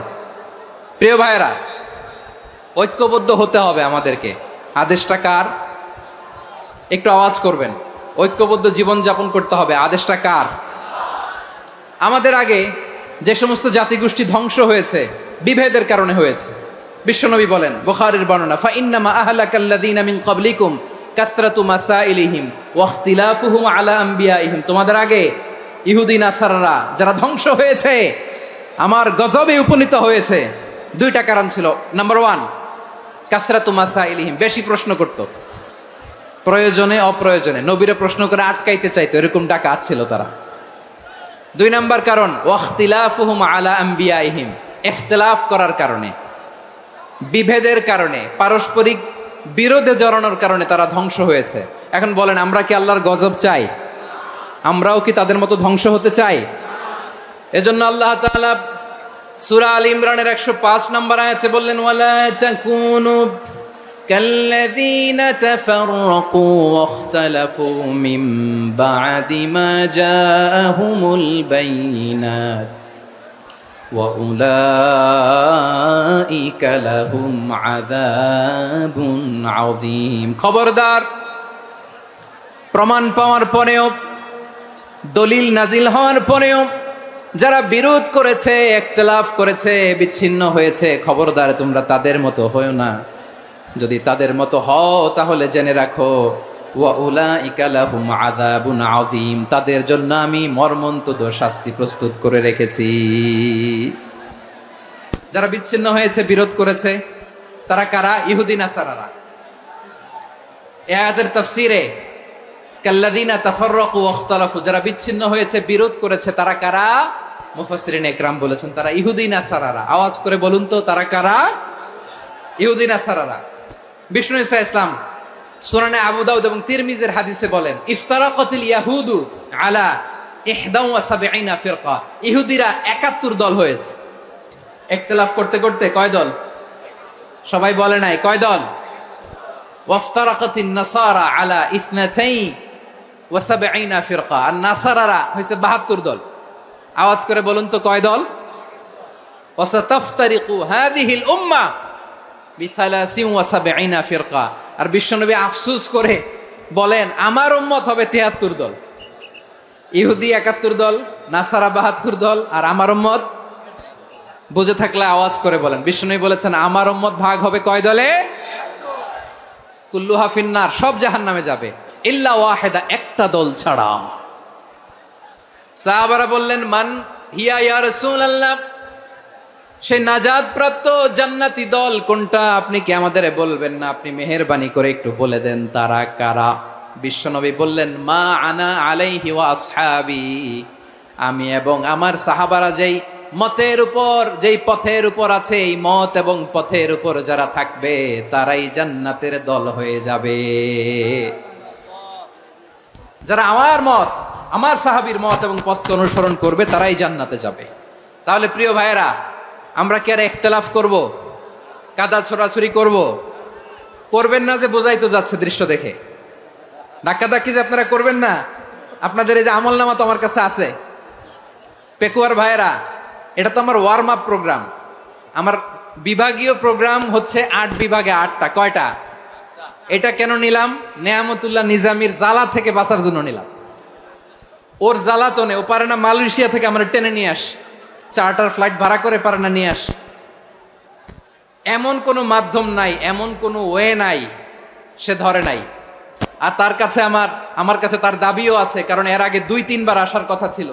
প্রিয় ভাইয়েরা, ঐক্যবদ্ধ হতে হবে আমাদেরকে। আদেশটা কার? একটু আওয়াজ করবেন। ঐক্যবদ্ধ জীবন যাপন করতে হবে, আদেশটা কার? আমাদের আগে যে সমস্ত জাতিগোষ্ঠী ধ্বংস হয়েছে, বিভেদের কারণে হয়েছে। বিশ্বনবী বলেন, বুখারীর বর্ণনা, ফাইন্নামা আহলাকাল্লাযীনা মিন ক্বাবলিকুম কাসরাতু মাসাইলিহিম ওয়া ইখতিলাফুহুম আলা আম্বিয়াইহিম। তোমাদের আগে ইহুদি নাসারারা যারা ধ্বংস হয়েছে, আমার গজবে উপনীত হয়েছে, 2টা কারণ ছিল। নাম্বার 1, কাসরাতু মাসাইলিহিম, বেশি প্রশ্ন করত, প্রয়োজনে অপ্রয়োজনে নবীরে প্রশ্ন করে আটকাইতে চাইতো, এরকম ডাকাত ছিল তারা। 2 নাম্বার কারণ, ওয়াখতিলাফুহুম আলা আম্বিয়াইহিম, ইখতিলাফ করার কারণে, বিভেদের কারণে, পারস্পরিক বিরোধে জড়ানোর কারণে তারা ধ্বংস হয়েছে। এখন বলেন, আমরা কি আল্লাহর গজব চাই? আমরাও কি তাদের মতো ধ্বংস হতে চাই? এজন্য আল্লাহ তাআলা সূরা আল ইমরানের 105 নম্বর আয়াতে বললেন, ওয়ালা তাকুনু কাল্লাযীনা তাফাররাকু ওয়াখতালাফু মিন বা'দি মা জাআহুমুল বাইয়িনাত ওয়া উলাইকা লাহুম আযাবুন আযীম। খবরদার, প্রমাণ পাওয়ার পরেও, দলিল নাজিল হওয়ার পরেও যারা বিরোধ করেছে, ইখতিলাফ করেছে, বিচ্ছিন্ন হয়েছে, খবরদার তোমরা তাদের মতো হয়ো না। যদি তাদের মতো হও তাহলে জেনে রাখো, ওয়া উলাইকা লাহুম আযাবুন আযীম, তাদের জন্য আমি মর্মন্তুদ শাস্তি প্রস্তুত করে রেখেছি। যারা বিচ্ছিন্ন হয়েছে, বিরোধ করেছে, তারা কারা? ইহুদি নাসারারা। এই আয়াতের তাফসীরে কাল্লাযীনা তাফাররাকু ওয়াখতালাফু, যারা বিচ্ছিন্ন হয়েছে, বিরোধ করেছে, তারা কারা? মুফাসসিরিন ইকরাম বলেছেন তারা ইহুদি নাসারারা। আওয়াজ করে বলুন তো, তারা কারা? ইহুদি নাসারারা। বিষ্ণু ঈসা ইসলাম সুনানে আবু দাউদ এবং তিরমিজির হাদিসে বলেন, ইফতারাকাতিল ইয়াহুদু আলা 71 ফিরকা, ইহুদিরা 71 দল হয়েছে। ইখতিলাফ করতে করতে কয় দল? সবাই বলে নাই, কয় দল? ওয়াফতারাকাতিন নাসারা আলা 72 ফিরকা, আর নাসারারা হয়েছে 72 দল। আওয়াজ করে বলুন তো কয় দল? ওয়াসাতাফতারিকু হাযিহিল উম্মাহ বিসালাসিন ওয়া সাবঈনা ফিরকা। আর বিশ্বনবী আফসোস করে বলেন আমার উম্মত হবে 73 দল। ইহুদি 71 দল, নাসারা 72 দল, আর আমার উম্মত বুঝে থাকলে আওয়াজ করে বলেন। বিশ্বনবী বলেছেন আমার উম্মত ভাগ হবে কয় দলে? কুল্লুহা ফিন্নার, সব জাহান্নামে যাবে, ইল্লা ওয়াহিদা, একটা দল ছাড়া। সাহাবারা বললেন মান হিয়া ইয়া রাসূলুল্লাহ, সেই নাজাত প্রাপ্ত জান্নাতি দল কোনটা? আপনি কি আমাদের বলবেন না? আপনি মেহেরবানি করে একটু বলে দেন তারা কারা। বিশ্বনবী বললেন মা আনা আলাইহি ওয়া আসহাবি, আমি এবং আমার সাহাবারা যেই মতের উপর, যেই পথের উপর আছে, এই মত এবং পথের উপর যারা থাকবে তারাই জান্নাতের দল হয়ে যাবে। যারা আমার মত, আমার সাহাবীর মত এবং পথকে অনুসরণ করবে তারাই জান্নাতে যাবে। তাহলে প্রিয় ভাইয়েরা, আমরা কি আর ইখতিলাফ করব, কাদা ছোড়াছুরি করব? করবেন না যে বোঝাই তো যাচ্ছে দৃশ্য দেখে। ধাক্কাধাক্কি যে আপনারা করবেন না, আপনাদের এই যে আমলনামা তো আমার কাছে আছে। পেকুয়ার ভাইয়েরা, এটা তো আমার ওয়ার্ম আপ প্রোগ্রাম। আমার বিভাগীয় প্রোগ্রাম হচ্ছে 8 বিভাগে 8টা। কয়টা? এটা কেন নিলাম? নেয়ামতুল্লাহ নিজামীর জ্বালা থেকে বাঁচার জন্য নিলাম। ওর জ্বালাতনে ও পারে না মালয়েশিয়া থেকে আমরা টেনে নিয়ে আস, চার্টার ফ্লাইট ভাড়া করে পারে না নিয়ে আস। এমন কোনো মাধ্যম নাই, এমন কোনো ওয়ে নাই সে ধরে নাই। আর তার কাছে আমার কাছে তার দাবিও আছে, কারণ এর আগে 2-3 বার আসার কথা ছিল,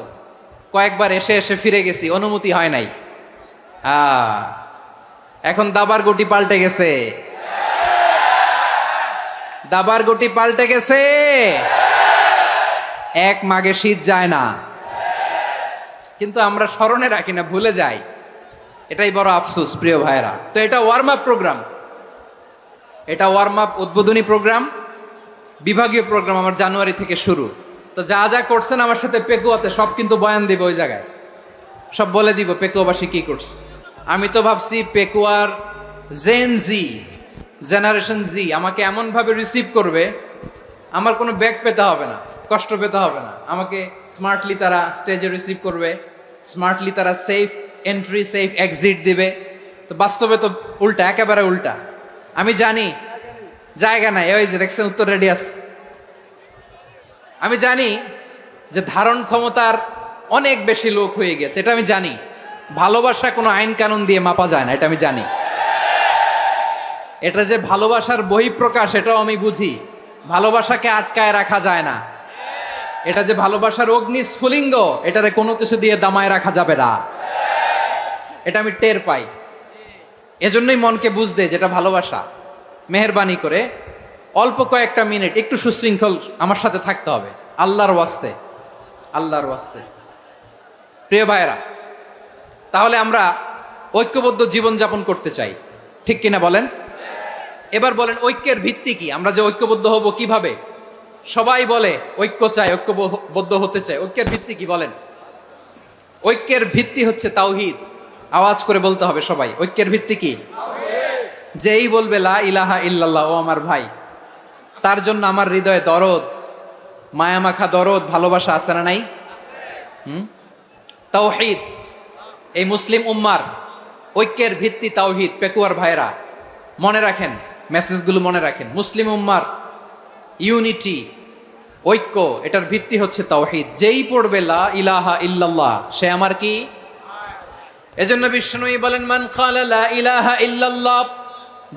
কয়েকবার এসে এসে ফিরে গেছি, অনুমতি হয় নাই। এখন দাবার গুটি পাল্টে গেছে, দাবার গুটি পাল্টে গেছে। এক মাঘে শীত যায় না, কিন্তু আমরা স্মরণে রাখি না, ভুলে যাই। এটাই বড় আফসোস প্রিয় ভাইরা। তো এটা ওয়ার্ম আপ প্রোগ্রাম, এটা ওয়ার্ম আপ উদ্বোধনী প্রোগ্রাম, বিভাগীয় প্রোগ্রাম আমার জানুয়ারি থেকে শুরু। তো যা যা করছেন আমার সাথে পেকুয়াতে সব কিন্তু বয়ান দিব, ওই জায়গায় সব বলে দিব পেকুয়াবাসী কি করছে। আমি তো ভাবছি পেকুয়ার জেনারেশন জি আমাকে এমন ভাবে রিসিভ করবে, আমার কোনো ব্যাক পেতে হবে না, কষ্ট পেতে হবে না। আমাকে স্মার্টলি তারা স্টেজে রিসিভ করবে, স্মার্টলি তারা সেফ এন্ট্রি সেফ এক্সিট দিবে। তো বাস্তবে তো উল্টা, একেবারে উল্টা। আমি জানি জায়গা নাই, ওই যে দেখছেন উত্তর রেডিয়াস। আমি জানি যে ধারণ ক্ষমতার অনেক বেশি লোক হয়ে গেছে, এটা আমি জানি। ভালোবাসা কোনো আইন কানুন দিয়ে মাপা যায় না, এটা আমি জানি। এটা যে ভালোবাসার বহিঃপ্রকাশ এটাও আমি বুঝি। ভালোবাসাকে আটকায় রাখা যায় না। এটা যে ভালোবাসার অগ্নিস্ফুলিঙ্গ, এটারে কোনো কিছু দিয়ে দামায় রাখা যাবে না, এটা আমি টের পাই। এজন্যই মনকে বুঝতে যেটা ভালোবাসা। মেহেরবানি করে অল্প কয়েকটা মিনিট একটু সুশৃঙ্খল আমার সাথে থাকতে হবে, আল্লাহর ওয়াস্তে, আল্লাহর ওয়াস্তে। প্রিয় ভাইয়েরা, তাহলে আমরা ঐক্যবদ্ধ জীবন যাপন করতে চাই, ঠিক কিনা বলেন? এবার বলেন ঐক্যের ভিত্তি কি? আমরা যে ঐক্যবদ্ধ হব কিভাবে? সবাই বলে ঐক্য চাই, ঐক্যবদ্ধ হতে চাই। ঐক্যের ভিত্তি কি বলেন? ঐক্যের ভিত্তি হচ্ছে তাওহীদ। আওয়াজ করে বলতে হবে সবাই, ঐক্যের ভিত্তি কি? যেই বলবে লা ইলাহা ইল্লাল্লাহ, ও আমার ভাই, তার জন্য আমার হৃদয়ে দরদ, মায়ামাখা দরদ, ভালোবাসা আছে না নাই? তাওহীদ, এই মুসলিম উম্মার ঐক্যের ভিত্তি তাওহীদ। পেকুয়ার ভাইরা মনে রাখেন, মেসেজগুলো মনে রাখেন। মুসলিম উম্মার ইউনিটি, ঐক্য, এটার ভিত্তি হচ্ছে তাওহীদ। যেই পড়বে লা ইলাহা ইল্লাল্লাহ সে আমার কি? এজন্য বিষ্ণুই বলেন মান ক্বালা লা ইলাহা ইল্লাল্লাহ,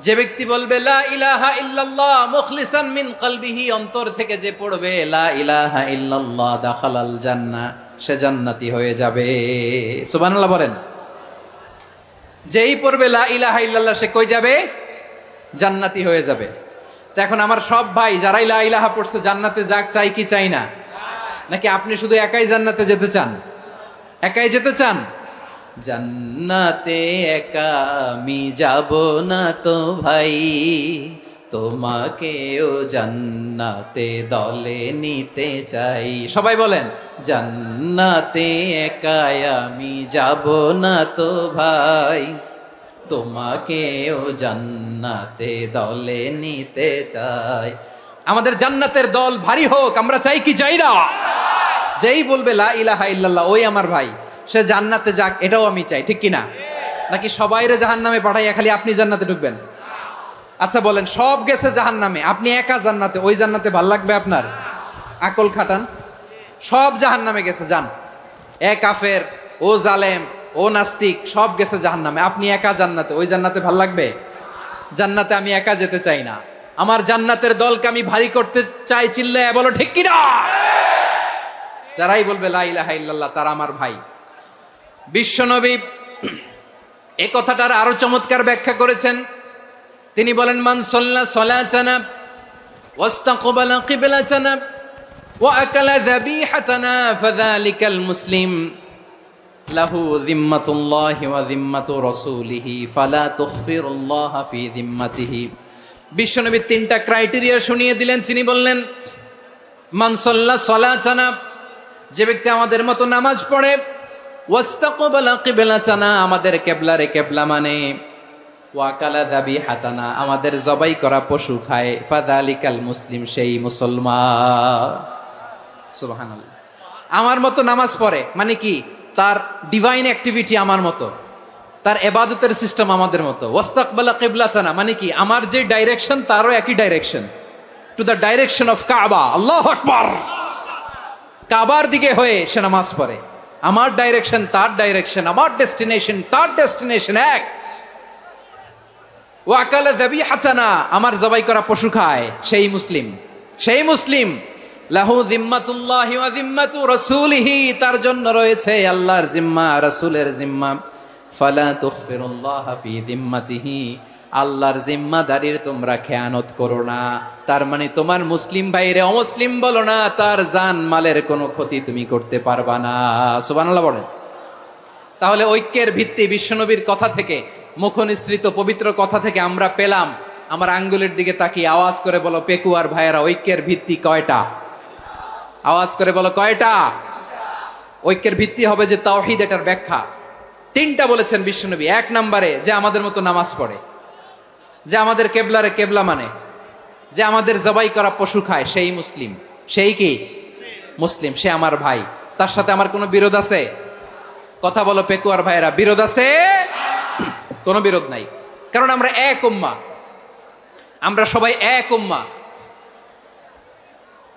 যে ব্যক্তি বলবে লা ইলাহা ইল্লাল্লাহ মুখলিসান মিন কলবিহি, অন্তর থেকে যে পড়বে লা ইলাহা ইল্লাল্লাহ, দাখালাল জান্নাহ, সে জান্নাতি হয়ে যাবে। সুবহানাল্লাহ বলেন। যেই পড়বে লা ইলাহা ইল্লাল্লাহ সে কই যাবে? জান্নাতি হয়ে যাবে। তো এখন আমার সব ভাই যারাই লা ইলাহা পড়ছে জান্নাতে যাক, চাই কি চাই না? নাকি আপনি শুধু একাই জান্নাতে যেতে চান? একাই যেতে চান? জান্নাতে একা আমি যাব না তো ভাই, তোমাকেও জান্নাতে দলে নিতে চাই। সবাই বলেন জান্নাতে একা আমি যাব না তো ভাই, তোমাকেও জান্নাতে দলে নিতে চাই। আমাদের জান্নাতের দল ভারী হোক, আমরা চাই কি চাই না? যেই বলবে লা ইলাহা ইল্লাল্লাহ ওই আমার ভাই। সে জান্নাতে যাক, এটাও আমি চাই, ঠিক কিনা? নাকি সবাইরে জাহান্নামে পাঠাইয়া খালি আপনি জান্নাতে ঢুকবেন? আচ্ছা বলেন, সব গেছে জাহান্নামে, আপনি একা জান্নাতে, ওই জান্নাতে ভাল লাগবে আপনার? আকল খাটান। সব জাহান্নামে গেছে, যান। এ কাফের, ও জালেম, ও নাস্তিক, সব গেছে জাহান্নামে, আপনি একা জান্নাতে, ওই জান্নাতে ভাল লাগবে? জান্নাতে আমি একা যেতে চাই না, আমার জান্নাতের দলকে আমি ভারী করতে চাই। চিল্লায় বলো ঠিক কিনা? যারাই বলবে লা ইলাহা ইল্লাল্লাহ তারা আমার ভাই। বিশ্বনবী এই কথাটার আরো চমৎকার ব্যাখ্যা করেছেন। তিনি বলেন, মান সাল্লা সালাতানা ওয়াস্তাকবালা কিবলাতানা ওয়া আকালা যাবিহাতানা ফাযালিকাল মুসলিম লাহু যিম্মাতুল্লাহি ওয়া যিম্মাতু রাসূলিহি ফালা তুখফিরুল্লাহা ফি যিম্মাতিহি। বিশ্বনবী তিনটা ক্রাইটেরিয়া শুনিয়ে দিলেন। তিনি বললেন, মান সাল্লা সালাতানা, যে ব্যক্তি আমাদের মতো নামাজ পড়ে, ওয়াস্তাকবালা কিবলাতানা, আমাদের কিবলারে কিবলা মানে, ওয়া আকালা যাবিহাতানা, আমাদের জবাই করা পশু খায়, ফাযালিকাল মুসলিম, সেই মুসলমান। সুবহানাল্লাহ। আমার মতো নামাজ পড়ে মানে কি? তার ডিভাইন অ্যাক্টিভিটি আমার মতো, তার ইবাদতের সিস্টেম আমাদের মতো। ওয়াস্তাকবালা কিবলাতানা মানে কি? আমার যে ডাইরেকশন তারও একই direction, to the direction of কাবা। আল্লাহু আকবার। কাবার দিকে হয়ে সে নামাজ পড়ে। আমার ডাইরেকশন তার ডাইরেকশন, আমার ডেস্টিনেশন তার ডেস্টিনেশন এক। ওয়া আকালা যাবিহাতানা, আমার জবাই করা পশু খায়, সেই মুসলিম, সেই মুসলিম। লাহু যিম্মাতুল্লাহি ওয়া যিম্মাতু রাসূলিহি, তার জন্য রয়েছে আল্লাহর জিম্মা, রাসূলের জিম্মা। ফালা তুখফিরুল্লাহা ফি যিম্মাতিহি, আল্লাহর জিম্মাদারির তোমরা খেয়ানত করো না। তার মানে তোমার মুসলিম ভাইরে অমুসলিম বলো না, তার জান মালের কোনো ক্ষতি তুমি করতে পারবা না। সুবহানাল্লাহ বলেন। তাহলে ঐক্যের ভিত্তি বিশ্বনবীর কথা থেকে, মুখনিসৃত পবিত্র কথা থেকে আমরা পেলাম। আমার আঙ্গুলের দিকে তাকিয়ে আওয়াজ করে বলো পেকুয়ার ভাইয়েরা, ঐক্যের ভিত্তি কয়টা? আওয়াজ করে বলো কয়টা? ঐক্যের ভিত্তি হবে যে তাওহীদ, এটার ব্যাখ্যা তিনটা বলেছেন বিশ্বনবী। এক নম্বরে, যে আমাদের মতো নামাজ পড়ে, যে আমাদের কেবলারে কেবলা মানে, যে আমাদের জবাই করা পশু খায়, সেই মুসলিম। সেই কি মুসলিম? সে আমার ভাই। তার সাথে আমার কোনো বিরোধ আছে? কথা বলো পেকুয়ার ভাইয়েরা, বিরোধ আছে? কোনো বিরোধ নাই, কারণ আমরা এক উম্মাহ, আমরা সবাই এক উম্মাহ।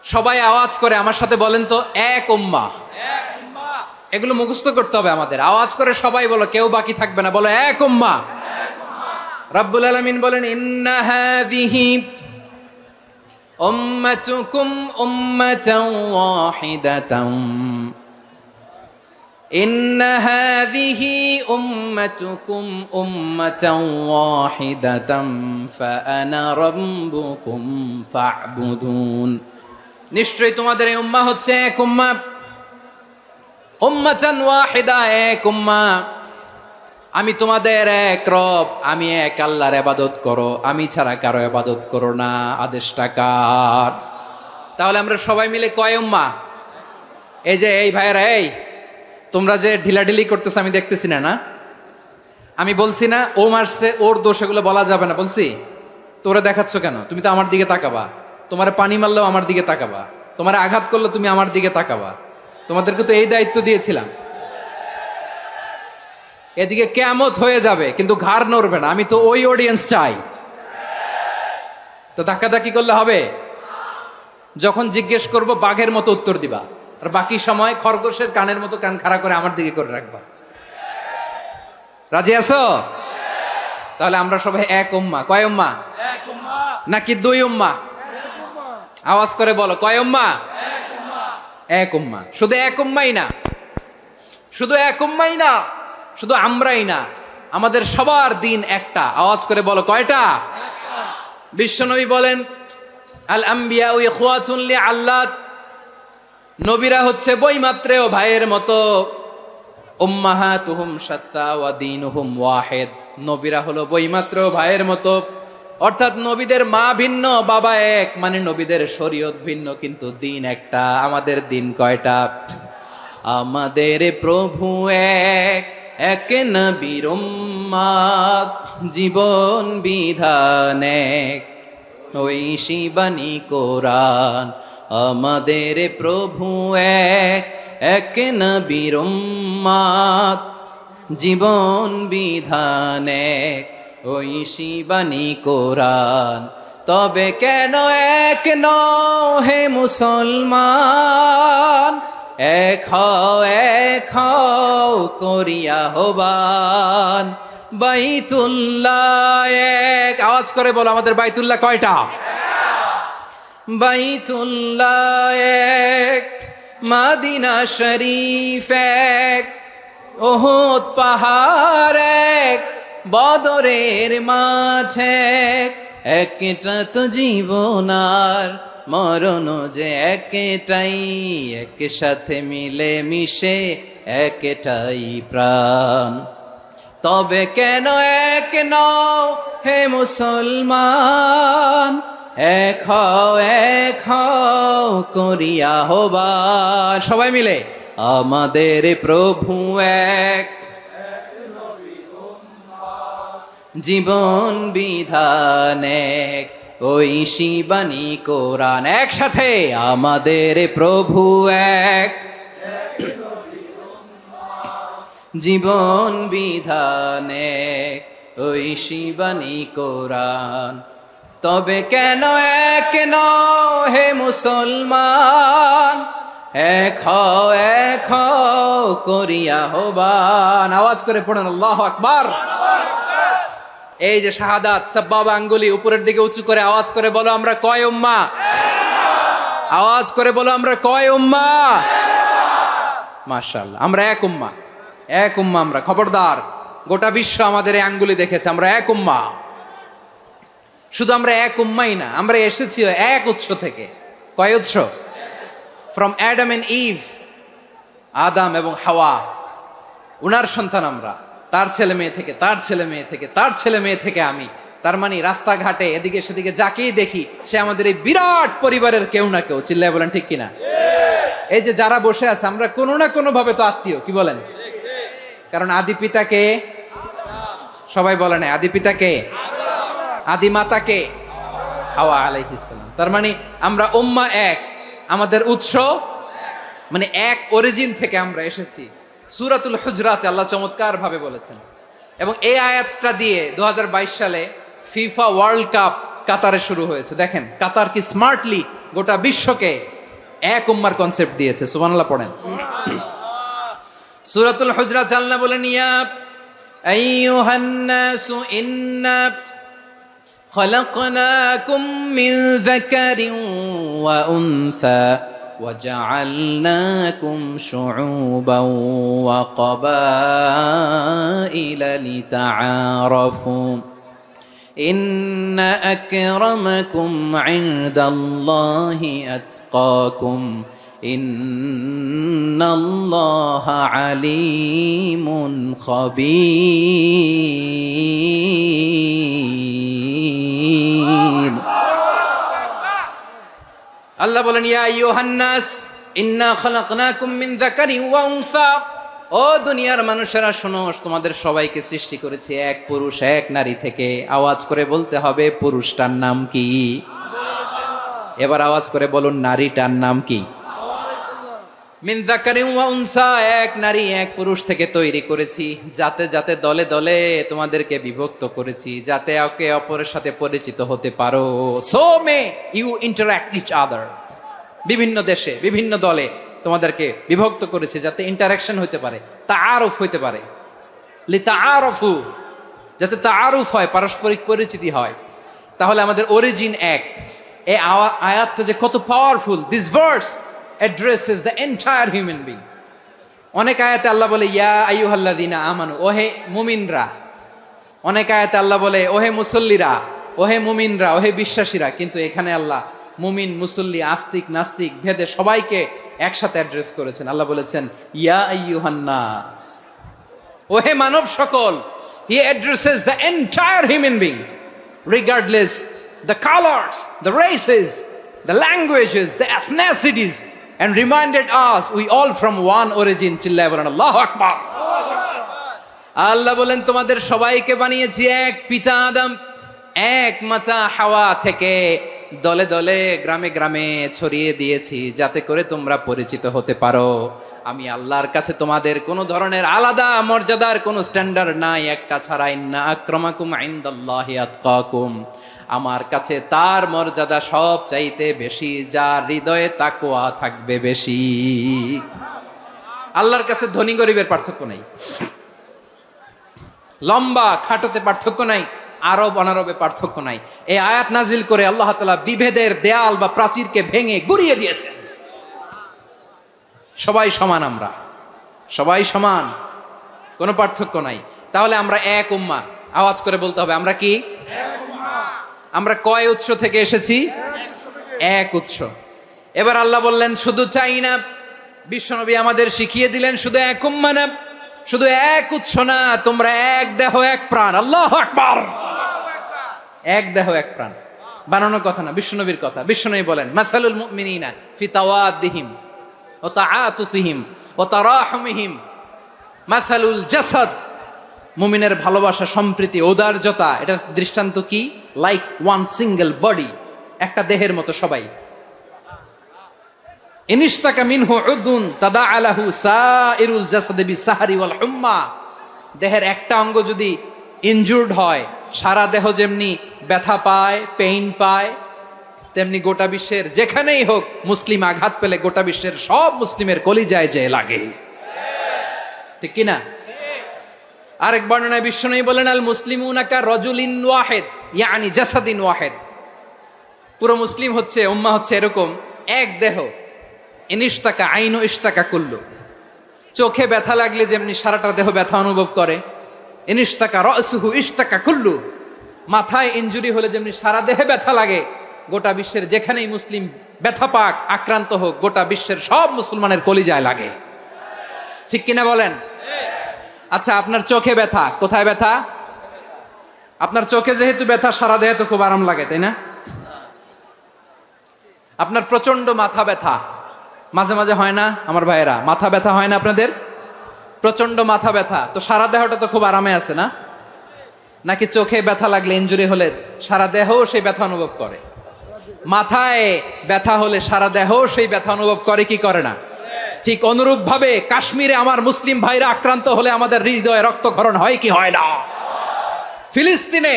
সবাই আওয়াজ করে আমার সাথে বলেন তো, এক উম্মাহ। এগুলো মুখস্থ করতে হবে আমাদের। আওয়াজ করে সবাই বলো, কেউ বাকি থাকবে না, বলো এক উম্মাহ। রব্বুল আলামিন বলেন, ইন্না হাযিহি উম্মাতুকুম উম্মাতান ওয়াহিদাতান, ইন্না হাযিহি উম্মাতুকুম উম্মাতান ওয়াহিদাতান ফাআনা রাব্বুকুম ফা'বুদুন। নিশ্চয়ই তোমাদের এই উম্মাহ হচ্ছে এক উম্মাহ, উম্মাতান ওয়াহিদা, এক উম্মাহ। আমি তোমাদের এক রব, আমি এক আল্লাহর ইবাদত করো, আমি ছাড়া কারো ইবাদত করো না। আদেশটা কার? তাহলে আমরা সবাই মিলে কয় উম্মাহ? এই যে এই ভাইয়েরা, এই তোমরা যে ঢিলাঢিলি করতেছো আমি দেখতেছি না, না? আমি বলছি না ও মারছে, ওর দোষ, এগুলো বলা যাবে না। বলছি তোরা দেখাচ্ছ কেন? তুমি তো আমার দিকে তাকাবা। তোমার পানি মারলেও আমার দিকে তাকাবা, তোমার আঘাত করলে তুমি আমার দিকে তাকাবা। তোমাদেরকে তো এই দায়িত্ব দিয়েছিলাম। এদিকে কিয়ামত হয়ে যাবে কিন্তু ঘাড় নড়বে না, আমি তো ওই অডিয়েন্স চাই। তো ধাক্কাধাক্কি করলে হবে? যখন জিজ্ঞেস করব বাঘের মতো উত্তর দিবা, আর বাকি সময় খরগোশের কানের মতো কান খাড়া করে আমার দিকে করে রাখবা। রাজি আছো? তাহলে আমরা সবাই এক উম্মাহ। কয় উম্মাহ? নাকি দুই উম্মাহ? আওয়াজ করে বলো, কয় উম্মাহ? এক উম্মাহ। শুধু এক উম্মাই না, শুধু এক উম্মাই না, শুধু আমরাই না, আমাদের সবার দিন একটা। আওয়াজ করে বলো কয়টা? বিশ্বনবী বলেন, আল আম্বিয়া ইখওয়াতুন লিআল্লাত, নবীরা হচ্ছে বৈমাত্রেয় ভাইয়ের মতো। উম্মাহাতুহুম শাত্তা ওয়া দীনুহুম ওয়াহিদ, নবীরা হলো বৈমাত্রেয় ভাইয়ের মতো। অর্থাৎ নবীদের মা ভিন্ন, বাবা এক, মানে নবীদের শরীয়ত ভিন্ন, কিন্তু দিন একটা। আমাদের দিন কয়টা? আমাদের প্রভু এক, এক নবীর উম্মত, জীবন বিধান এক, ওই শিবানী কোরআন। আমাদের প্রভু এক, এক নবীর উম্মত, জীবন বিধান এক, ঐশী বাণী কোরআন। তবে কেন এক নও হে মুসলমান, এক হও করিয়া হবান। বাইতুল্লাহ এক, আওয়াজ করে বলো আমাদের বাইতুল্লাহ কয়টা? বাইতুল্লাহ এক, মদিনা শরীফ এক, উহুদ পাহাড় এক, বদরের মাঠ এক। একটা তো জীবন আর মরণ যে একটাই, একসাথে মিলে মিশে একটাই প্রাণ। তবে কেন এক নও হে মুসলমান, এক হও করিয়া হবান। সবাই মিলে আমাদের প্রভু এক, জীবন বিধান এক, ঐশী বাণী কোরআন। একসাথে আমাদের প্রভু এক, জীবন বিধান এক, ঐশী বাণী কোরআন। তবে কেন এক নও হে মুসলমান, এক হও করিয়া হবান। আওয়াজ করে পড়েন আল্লাহু আকবার। এই যে শাহাদাত সাব্বাবা আঙ্গুলি উপরের দিকে উঁচু করে আওয়াজ করে বলো আমরা কয় উম্মাহ? আওয়াজ করে বলো আমরা কয় উম্মাহ? মাশাআল্লাহ, আমরা এক উম্মাহ, এক উম্মাহ আমরা। খবরদার, গোটা বিশ্ব আমাদের এই আঙ্গুলি দেখেছে, আমরা এক উম্মাহ। শুধু আমরা এক উম্মাই না, আমরা এসেছি এক উৎস থেকে। কয় উৎস? ফ্রম অ্যাডাম এন্ড ইভ, আদম এবং হাওয়া, উনার সন্তান আমরা। তার ছেলে মেয়ে থেকে, তার ছেলে মেয়ে থেকে, তার ছেলে মেয়ে থেকে আমি। তার মানে রাস্তাঘাটে এদিকে সেদিকে যাকেই দেখি সে আমাদের এই বিরাট পরিবারের কেউ না কেউ। চিল্লায় বলেন ঠিক কিনা? এই যে যারা বসে আছে আমরা কোনো না কোনো ভাবে তো আত্মীয়, কি বলেন? কারণ আদি পিতাকে সবাই বলে না, আদি পিতাকে, আদি মাতাকে হাওয়া আলাইহিস সালাম। তার মানে আমরা উম্মাহ এক, আমাদের উৎস মানে এক অরিজিন থেকে আমরা এসেছি। সূরাতুল হুজরাতে আল্লাহ চমৎকার ভাবে বলেছেন। এবং এই আয়াতটা দিয়ে 2022 সালে ফিফা ওয়ার্ল্ড কাপ কাতারে শুরু হয়েছে। দেখেন কাতার কি স্মার্টলি গোটা বিশ্বকে এক উম্মার কনসেপ্ট দিয়েছে। সুবহানাল্লাহ পড়েন। সূরাতুল হুজরাত আল্লাহ বলেন, ইয়া আইয়ুহান নাসু ইন্না খলাকনাকুম মিন যাকারিন ওয়া উনসা وجعلناكم شعوبا وقبائل لتعارفوا إن أكرمكم عند الله أتقاكم إن الله عليم خبير। আল্লাহ বলেন, ইয়া আইয়ুহান নাস ইন্না খালাকনাকুম মিন যাকারিন ওয়া উনসা, ও দুনিয়ার মানুষেরা শোনো, তোমাদের সবাইকে সৃষ্টি করেছি এক পুরুষ এক নারী থেকে। আওয়াজ করে বলতে হবে পুরুষটার নাম কি? এবার আওয়াজ করে বলুন নারীটার নাম কি? মিন যাকারিন ওয়া উনসা, এক নারী এক পুরুষ থেকে তৈরি করেছি। যাতে যাতে দলে দলে তোমাদেরকে বিভক্ত করেছি, যাতে একে অপরের সাথে পরিচিত হতে পারো। So may you interact each other. বিভিন্ন দেশে বিভিন্ন দলে তোমাদেরকে বিভক্ত করেছে যাতে ইন্টারাকশন হতে পারে, তাআরুফ হতে পারে। লিতাআরফু, যাতে তাআরুফ হয়, পারস্পরিক পরিচিতি হয়। তাহলে আমাদের অরিজিন এক। এই আয়াতটা যে কত powerful. This verse addresses the entire human being. অনেক আয়াতে আল্লাহ বলে ইয়া আইয়ুহাল্লাযীনা আমানু, ওহে মুমিনরা। অনেক আয়াতে আল্লাহ বলে ওহে মুসল্লিরা, ওহে মুমিনরা, ওহে বিশ্বাসীরা। কিন্তু এখানে আল্লাহ মুমিন মুসল্লি আস্তিক নাস্তিক ভেদে সবাইকে একসাথে অ্যাড্রেস করেছেন। আল্লাহ বলেছেন ইয়া আইয়ুহান নাস, ওহে মানব সকল। He addresses the entire human being regardless the colors, the races, the languages, the ethnicities, and reminded us we all from one origin. চিল্লায় বলেন আল্লাহু আকবার। আল্লাহ বলেন তোমাদের সবাইকে বানিয়েছি এক পিতা আদম, এক মাতা হাওয়া থেকে। দলে দলে গ্রামে গ্রামে ছড়িয়ে দিয়েছি যাতে করে তোমরা পরিচিত হতে পারো। আমি আল্লাহর কাছে তোমাদের কোনো ধরনের আলাদা মর্যাদার কোনো স্ট্যান্ডার্ড নাই একটা ছাড়া। ইন্না আক্রামাকুম ইনদাল্লাহি আতকাকুম, আমার কাছে তার মর্যাদা সব চাইতে বেশি যার হৃদয়ে তাকওয়া থাকবে বেশি। আল্লাহর কাছে ধনী গরিবের পার্থক্য নাই, লম্বা খাটোতে পার্থক্য নাই, আরব অনারবে পার্থক্য নাই। এই আয়াত নাজিল করে আল্লাহ তাআলা বিভেদের দেয়াল বা প্রাচীরকে ভেঙে গুড়িয়ে দিয়েছেন। সবাই সমান, আমরা সবাই সমান, কোনো পার্থক্য নাই। তাহলে আমরা এক উম্মাহ। আওয়াজ করে বলতে হবে, আমরা কি? আমরা কয় উৎস থেকে এসেছি? এক উৎস। এবার আল্লাহ বললেন শুধু চাই না, বিশ্বনবী আমাদের শিখিয়ে দিলেন শুধু এক উম্মাহ না, শুধু এক উৎস না, তোমরা এক দেহ এক প্রাণ। আল্লাহু আকবার। এক দেহ এক প্রাণ বানানোর কথা না, বিশ্বনবীর কথা। বিশ্বনবী বলেন মাসালুল মুমিনিনা ফি তাওয়াদ্দিহিম ওয়া তাআতুফিহিম ওয়া তারাহুমিহিম মাসালুল জাসাদ। মুমিনের ভালোবাসা, সম্প্রীতি, ঔদার্যতা, এটা দৃষ্টান্ত কি? লাইক ওয়ান সিঙ্গেল বডি, একটা দেহের মতো সবাই। ইনিশতাকা মিনহু উদুন তাদাআ লাহু সাইরুল জাসাদি বিসাহরি ওয়াল হুম্মা। দেহের একটা অঙ্গ যদি ইনজুর্ড হয়, সারা দেহ যেমনি ব্যথা পায়, পেইন পায়, তেমনি গোটা বিশ্বের যেখানেই হোক মুসলিম আঘাত পেলে গোটা বিশ্বের সব মুসলিমের কলিজায় যে লাগে, ঠিক কিনা? আরেক বর্ণনায় বিশ্বনবী বলেন আল মুসলিমুনা কা রাজুলিন ওয়াহিদ ইয়ানি জাসাদিন ওয়াহিদ। পুরো মুসলিম হচ্ছে, উম্মাহ হচ্ছে এরকম এক দেহ। ইনিশতাকা আইনু ইশতাকা কুল্লু। চোখে ব্যথা লাগলে যেমনি সারাটা দেহ ব্যথা অনুভব করে, ইনিশতাকা রাসুহু ইশতাকা কুল্লু। মাথায় ইনজুরি হলে যেমনি সারা দেহে ব্যথা লাগে, গোটা বিশ্বের যেখানেই মুসলিম ব্যথা পাক, আক্রান্ত হোক, গোটা বিশ্বের সব মুসলমানের কলিজায় লাগে, ঠিক কিনা বলেন? আচ্ছা, আপনার চোখে ব্যথা, কোথায় ব্যথা? আপনার চোখে যেহেতু ব্যথা, সারা দেহে তো খুব আরাম লাগে, তাই না? আপনার প্রচন্ড মাথা ব্যথা মাঝে মাঝে হয় না আমার ভাইয়েরা? মাথা ব্যথা হয় না আপনাদের? প্রচন্ড মাথা ব্যথা, তো সারা দেহটা তো খুব আরামে আছে না? নাকি চোখে ব্যথা লাগলে, ইনজুরি হলে সারা দেহ সেই ব্যথা অনুভব করে? মাথায় ব্যথা হলে সারা দেহ সেই ব্যথা অনুভব করে কি করে না? ঠিক অনুরূপ ভাবে কাশ্মীরে আমার মুসলিম ভাইরা আক্রান্ত হলে আমাদের হৃদয়ে রক্তক্ষরণ হয় কি হয় না? ফিলিস্তিনে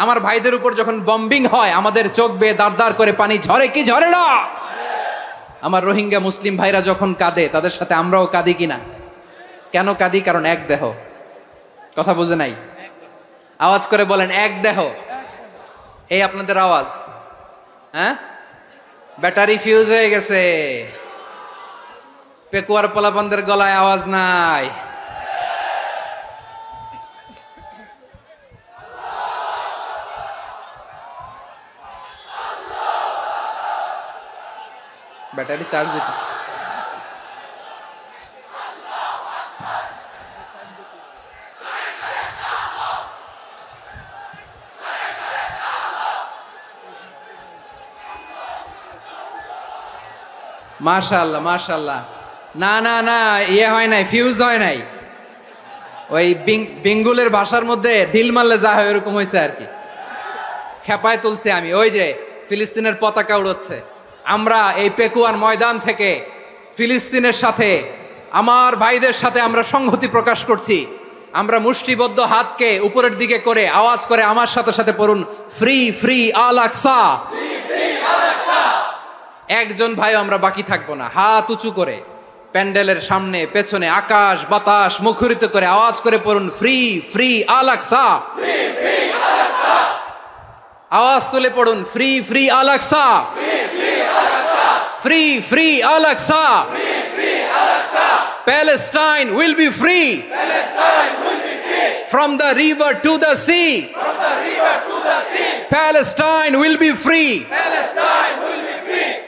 আমার ভাইদের উপর যখন বম্বিং হয়, আমাদের চোখ বেয়ে দাঁড় দাঁড় করে পানি ঝরে কি ঝরে না? আমার রোহিঙ্গা মুসলিম ভাইরা যখন কাঁদে, তাদের সাথে আমরাও কাঁদি কিনা? কেন কাঁদি? কারণ এক দেহ। কথা বুঝে নাই? আওয়াজ করে বলেন এক দেহ। এই আপনাদের আওয়াজ, হ্যাঁ? ব্যাটারি ফিউজ হয়ে গেছে, পেকুয়ার পোলাপানদের গলায় আওয়াজ নাই। ব্যাটারি চার্জ হইতেছে। মাশাআল্লাহ মাশাআল্লাহ। না না না, ইয়ে হয় নাই, ফিউজ হয় নাই। ওই বেঙ্গুলের ভাষার মধ্যে ঢিল মারলে যা হয় এরকম হয়েছে আর কি। খেপায় তুলছে আমি। ওই যে ফিলিস্তিনের পতাকা উড়োচ্ছে, আমরা এই পেকুয়ার ময়দান থেকে ফিলিস্তিনের সাথে, আমার ভাইদের সাথে আমরা সংহতি প্রকাশ করছি। আমরা মুষ্টিবদ্ধ হাতকে উপরের দিকে করে আওয়াজ করে আমার সাথে সাথে পড়ুন, ফ্রি ফ্রি আল আকসা। একজন ভাই আমরা বাকি থাকবো না। হাত উঁচু করে প্যান্ডেলের সামনে পেছনে আকাশ বাতাস মুখরিত করে আওয়াজ করে পড়ুন, ফ্রি ফ্রি আল আকসা। আওয়াজ তুলে পড়ুন, free free Al Aqsa, free free Al Aqsa. Palestine will be free from the river to the sea. Palestine will be free.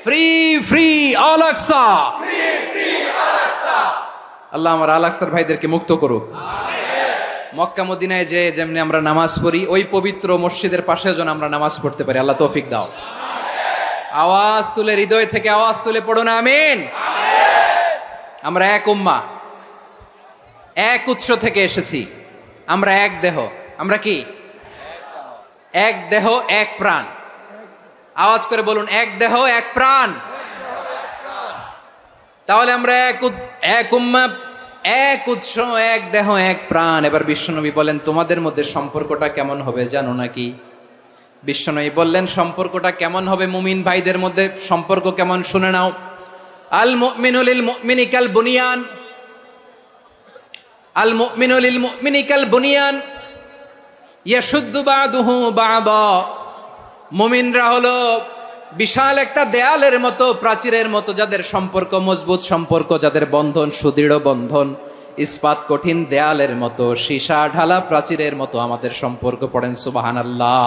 Free free Al Aqsa. আল্লাহ আমার আল আকসার ভাইদেরকে মুক্ত করুক। মক্কা মদিনায় যে যেমনি আমরা নামাজ পড়ি, ওই পবিত্র মসজিদের পাশে যেন আমরা নামাজ পড়তে পারি। আল্লাহ তৌফিক দাও। আওয়াজ তুলে, হৃদয় থেকে আওয়াজ তুলে পড়ুন আমিন। আমরা এক উম্মাহ, এক উৎস থেকে এসেছি, আমরা এক দেহ। আমরা কি? এক দেহ এক প্রাণ। আওয়াজ করে বলুন, এক দেহ এক প্রাণ। তাহলে আমরা এক উম্মাহ, এক উৎস, এক দেহ এক প্রাণ। এবার বিশ্বনবী বলেন, তোমাদের মধ্যে সম্পর্কটা কেমন হবে জানো নাকি? বিশ্বনবী বললেন, সম্পর্কটা কেমন হবে মুমিন ভাইদের মধ্যে সম্পর্ক কেমন শুনে নাও। আল মুমিনু লিল মুমিনি কাল বুনিয়ান, আল মুমিনু লিল মুমিনি কাল বুনিয়ান ইয়াশুদ্দু বাদুহু বাদা। মুমিনরা হলো বিশাল একটা দেয়ালের মতো, প্রাচীরের মতো, যাদের সম্পর্ক মজবুত সম্পর্ক, যাদের বন্ধন সুদৃঢ় বন্ধন, ইস্পাত কঠিন দেয়ালের মতো, সীসা ঢালা প্রাচীরের মতো আমাদের সম্পর্ক। পড়েন সুবহানাল্লাহ।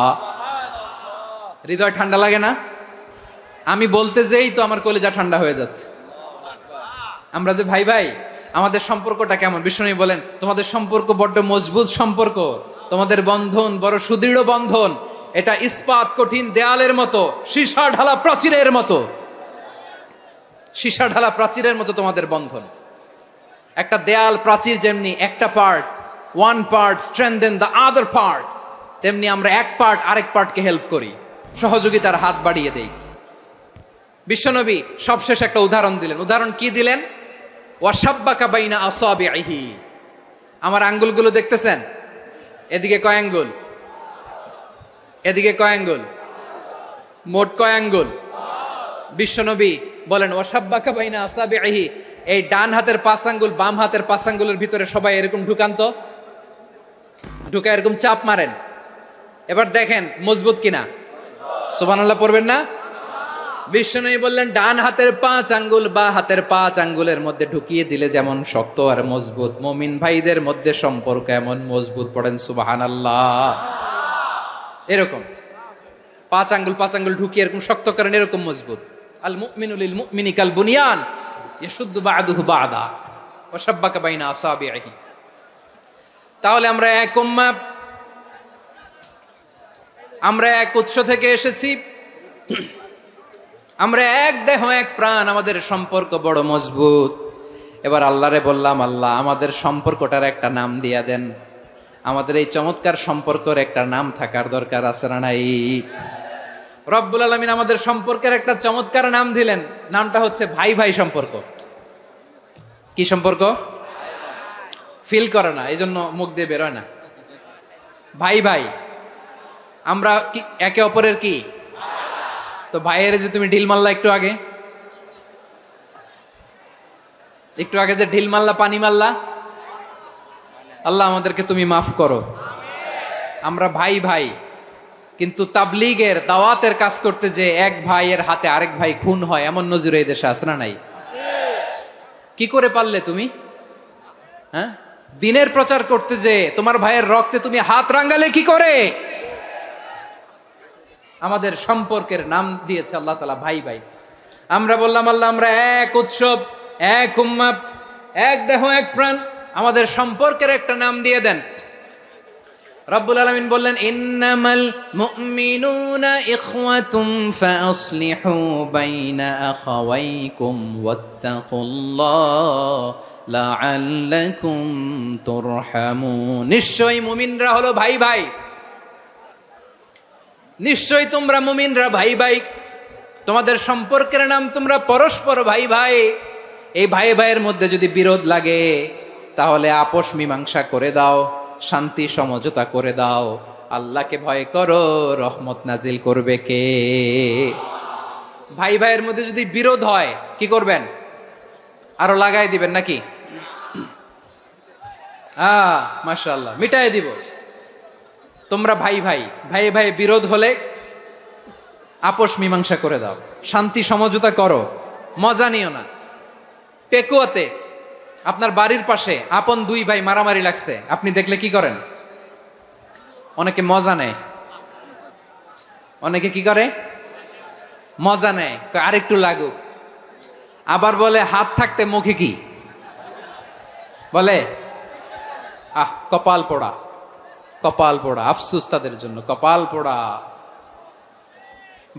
হৃদয় ঠান্ডা লাগে না? আমি বলতে যেই তো আমার কলিজা ঠান্ডা হয়ে যাচ্ছে। আমরা যে ভাই ভাই, আমাদের সম্পর্কটা কেমন? বিষ্ণু বলেন, তোমাদের সম্পর্ক বড্ড মজবুত সম্পর্ক, তোমাদের বন্ধন বড় সুদৃঢ় বন্ধন, এটা ইস্পাত কঠিন দেয়ালের মতো, সীসা ঢালা প্রাচীরের মতো, সীসা ঢালা প্রাচীরের মতো তোমাদের বন্ধন। একটা দেয়াল প্রাচীর যেমনি একটা part, one part strengthen the other part, তেমনি আমরা এক পার্ট আরেক পার্টকে হেল্প করি, সহযোগিতার হাত বাড়িয়ে দেই। বিশ্বনবী সবশেষ একটা উদাহরণ দিলেন। উদাহরণ কি দিলেন? ওয়াসাব্বাকা বাইনা আসাবিহি। আমার আঙ্গুলগুলো দেখতেছেন? এদিকে কয় আঙ্গুল, এদিকে কয় আঙ্গুল, মোট কয় আঙ্গুল? বিশ্বনবী বলেন, ওয়াসাব্বাকা বাইনা আসাবিহি, এই ডান হাতের 5 আঙ্গুল বাম হাতের 5 আঙ্গুলের ভিতরে সবাই এরকম ঢুকান তো, ঢুকা এরকম চাপ মারেন। এবার দেখেন মজবুত কিনা। সুবহানাল্লাহ পড়বেন না? বিশ্বনবী বললেন, ডান হাতের 5 আঙ্গুল বা হাতের 5 আঙ্গুলের মধ্যে ঢুকিয়ে দিলে যেমন শক্ত আর মজবুত, মুমিন ভাইদের মধ্যে সম্পর্ক এমন মজবুত। পড়েন সুবহানাল্লাহ। এরকম 5 আঙ্গুল ঢুকিয়ে এরকম শক্ত করেন, এরকম মজবুত। আল মুমিনু লিল মুমিনি কাল বুনিয়ান ইয়াশুদ্দু বাদুহু বাদা ওয়া শাব্বাকা বাইনা আসাবিহি। তাহলে আমরা এক উম্মাহ, আমরা এক উৎস থেকে এসেছি, আমরা এক দেহ এক প্রাণ, আমাদের সম্পর্ক বড় মজবুত। এবার আল্লাহরে বললাম, আল্লাহ আমাদের সম্পর্কটার একটা নাম দিয়া দেন। আমাদের এই চমৎকার সম্পর্কের একটা নাম থাকার দরকার আছে না নাই? রব্বুল আলামিন আমাদের সম্পর্কের একটা চমৎকার নাম দিলেন। নামটা হচ্ছে ভাই ভাই সম্পর্ক। কি সম্পর্ক? ফিল করে না, এই জন্য মুখ দিয়ে বেরোয় না। ভাই ভাই, আমরা কি একে অপরের কি? তো ভাইয়ের যে তুমি ঢিল মারলা একটু আগে, একটু আগে যে ঢিল মারলা, পানি মারলা, আল্লাহ আমাদেরকে তুমি মাফ করো। আমরা ভাই ভাই, কিন্তু তাবলীগের দাওয়াতের কাজ করতে যে এক ভাইয়ের হাতে আরেক ভাই খুন হয়, এমন নজির এই দেশে আছে না নাই? কি করে পারলে তুমি? হ্যাঁ, দিনের প্রচার করতে যে তোমার ভাইয়ের রক্তে তুমি হাত রাঙ্গালে কি করে? আমাদের সম্পর্কের নাম দিয়েছে আল্লাহ তাআলা ভাই ভাই। আমরা বললাম, আল্লাহ আমরা এক উৎসব, এক উম্মাহ, এক দেহ এক প্রাণ, আমাদের সম্পর্কের একটা নাম দিয়ে দেন। রব্বুল আলামিন বললেন, ইন্নামাল মুমিনুনা ইখওয়াতুম ফাসলিহু বাইনা আখাওয়াইকুম ওয়াত্তাকুল্লাহ লাআল্লাকুম তুরহামুন। নিশ্চয়ই মুমিনরা হলো ভাই ভাই, নিশ্চয়ই তোমরা মুমিনরা ভাই ভাই, তোমাদের সম্পর্কের নাম তোমরা পরস্পর ভাই ভাই। এই ভাই ভাইয়ের মধ্যে যদি বিরোধ লাগে তাহলে আপোষ মীমাংসা করে দাও, শান্তি সমঝোতা করে দাও। আল্লাহকে ভয় করো, রহমত নাজিল করবে কে? ভাই ভাইয়ের মধ্যে যদি বিরোধ হয় কি করবেন? আরো লাগাই দিবেন নাকি? মাশাআল্লাহ, মিটাই দিব। তোমরা ভাই ভাই, ভাই ভাই বিরোধ হলে আপোষ মীমাংসা করে দাও, শান্তি সমঝোতা করো, মজা নিও না। পেকুয়াতে আপনার বাড়ির পাশে আপন 2 ভাই মারামারি লাগছে, আপনি দেখলে কি করেন? অনেকে মজা নেয়। অনেকে কি করে? মজা নেয়, আরেকটু লাগুক। আবার বলে হাত থাকতে মুখে কি বলে? কপাল পোড়া, কপাল পোড়া। আফসোস তাদের জন্য, কপাল পোড়া।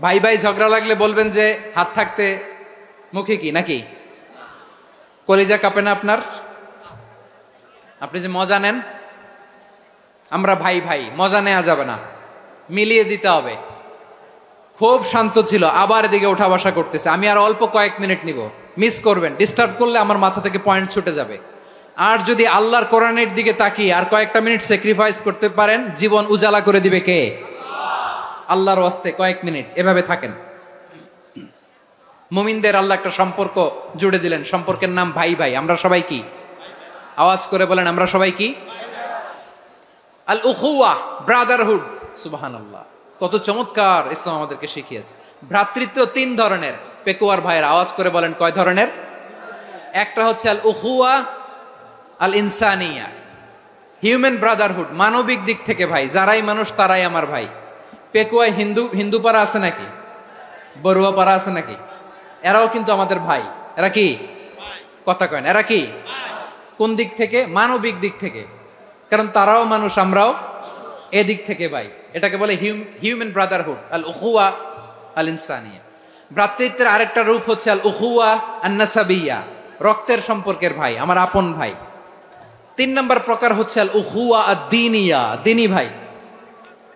ভাই ভাই ঝগড়া লাগলে বলবেন যে হাত থাকতে মুখে কি, নাকি? কলিজা কাঁপে না আপনার? আপনি যে মজা নেন। আমরা ভাই ভাই, মজা নেওয়া যাবে না, মিলিয়ে দিতে হবে। খুব শান্ত ছিল, আবার এদিকে ওঠা বসা করতেছে। আমি আর অল্প কয়েক মিনিট নিব, মিস করবেন, ডিস্টার্ব করলে আমার মাথা থেকে পয়েন্ট ছুটে যাবে। আর যদি আল্লাহর কোরআনের দিকে তাকিয়ে আর কয়েকটা মিনিট স্যাক্রিফাইস করতে পারেন, জীবন উজালা করে দিবে কে? আল্লাহর ওয়াস্তে কয়েক মিনিট এভাবে থাকেন। মুমিনদের আল্লাহ একটা সম্পর্ক জুড়ে দিলেন, সম্পর্কের নাম ভাই ভাই। আমরা সবাই কি? আওয়াজ করে বলেন, আমরা সবাই কি? আল উখুয়া, ব্রাদারহুড। সুবহানাল্লাহ, কত চমৎকার ইসলাম আমাদেরকে শিখিয়েছে। ভ্রাতৃত্ব তিন ধরনের। পেকুয়ার ভাইয়ের আওয়াজ করে বলেন, কয় ধরনের? একটা হচ্ছে আল উখুয়া আল ইনসানিয়া, হিউম্যান ব্রাদারহুড, মানবিক দিক থেকে ভাই, যারাই মানুষ তারাই আমার ভাই। পেকুয়ায় হিন্দু পাড়া আছে নাকি? বড়ুয়া পাড়া আছে নাকি? এরাও কিন্তু আমাদের ভাই। এরা কি? কথা কয় না, এরা কি? কোন দিক থেকে? মানবিক দিক থেকে, কারণ তারাও মানুষ, আমরাও এদিক থেকে ভাই। এটাকে বলে হিউম্যান ব্রাদারহুড, আল উখুয়া আল ইনসানিয়া। ভ্রাতৃত্বের আরেকটা রূপ হচ্ছে আল উখুয়া আন নাসাবিয়া, রক্তের সম্পর্কের ভাই, আমার আপন ভাই। তিন নম্বর প্রকার হচ্ছে আল উখুয়া আদ দ্বীনিয়া, দ্বীনি ভাই।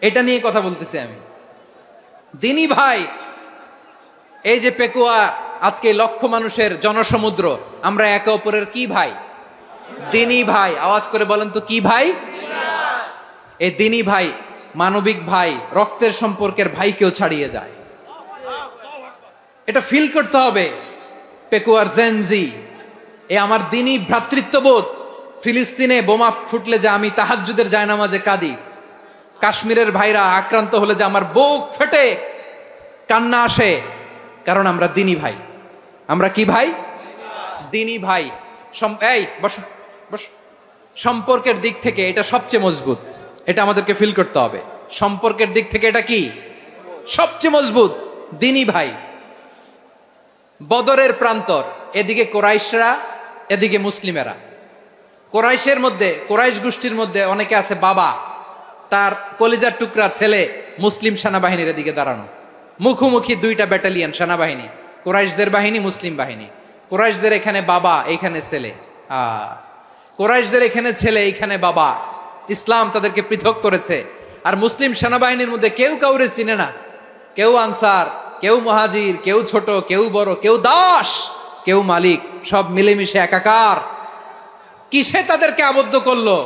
এটা নিয়ে কথা বলতেছি আমি, দ্বীনি ভাই। এই যে পেকুয়া, আজকে লক্ষ মানুষের জনসমুদ্র, আমরা একে অপরের কি ভাই? দ্বীনি ভাই। আওয়াজ করে বলেন তো, কি ভাই? এই দ্বীনি ভাই, মানবিক ভাই, রক্তের সম্পর্কের ভাইকেও ছাড়িয়ে যায়। এটা ফিল করতে হবে। পেকুয়ার জেনজি, এ আমার দ্বীনি ভ্রাতৃত্ববোধ। ফিলিস্তিনে বোমা ফুটলে যে আমি তাহাজ্জুদের জায়নামাজে কাঁদি, কাশ্মীরের ভাইরা আক্রান্ত হলে যে আমার বুক ফেটে কান্না আসে, কারণ আমরা দ্বীনি ভাই। আমরা কি ভাই? দ্বীনি ভাই। এই বসো বসো। সম্পর্কের দিক থেকে এটা সবচেয়ে মজবুত, এটা আমাদেরকে ফিল করতে হবে। সম্পর্কের দিক থেকে এটা কি? সবচেয়ে মজবুত, দ্বীনি ভাই। বদরের প্রান্তর, এদিকে কোরাইশরা, এদিকে মুসলিমেরা। কোরাইশের মধ্যে, কোরাইশ গোষ্ঠীর মধ্যে অনেকে আছে বাবা, তার কলিজার টুকরা ছেলে মুসলিম সেনাবাহিনীর এদিকে দাঁড়ানো, মুখোমুখি দুইটা ব্যাটালিয়ন সেনাবাহিনী, কোরাইশদের বাহিনী, মুসলিম বাহিনী। কোরাইশদের এখানে বাবা, এইখানে ছেলে। কোরাইশদের এখানে ছেলে, এইখানে বাবা। ইসলাম তাদেরকে পৃথক করেছে। আর মুসলিম সেনাবাহিনীর মধ্যে কেউ কাউরে চিনে না, কেউ আনসার, কেউ মুহাজির, কেউ ছোট, কেউ বড়, কেউ দাস, কেউ মালিক, সব মিলেমিশে একাকার। কিসে তাদেরকে আবদ্ধ করলো?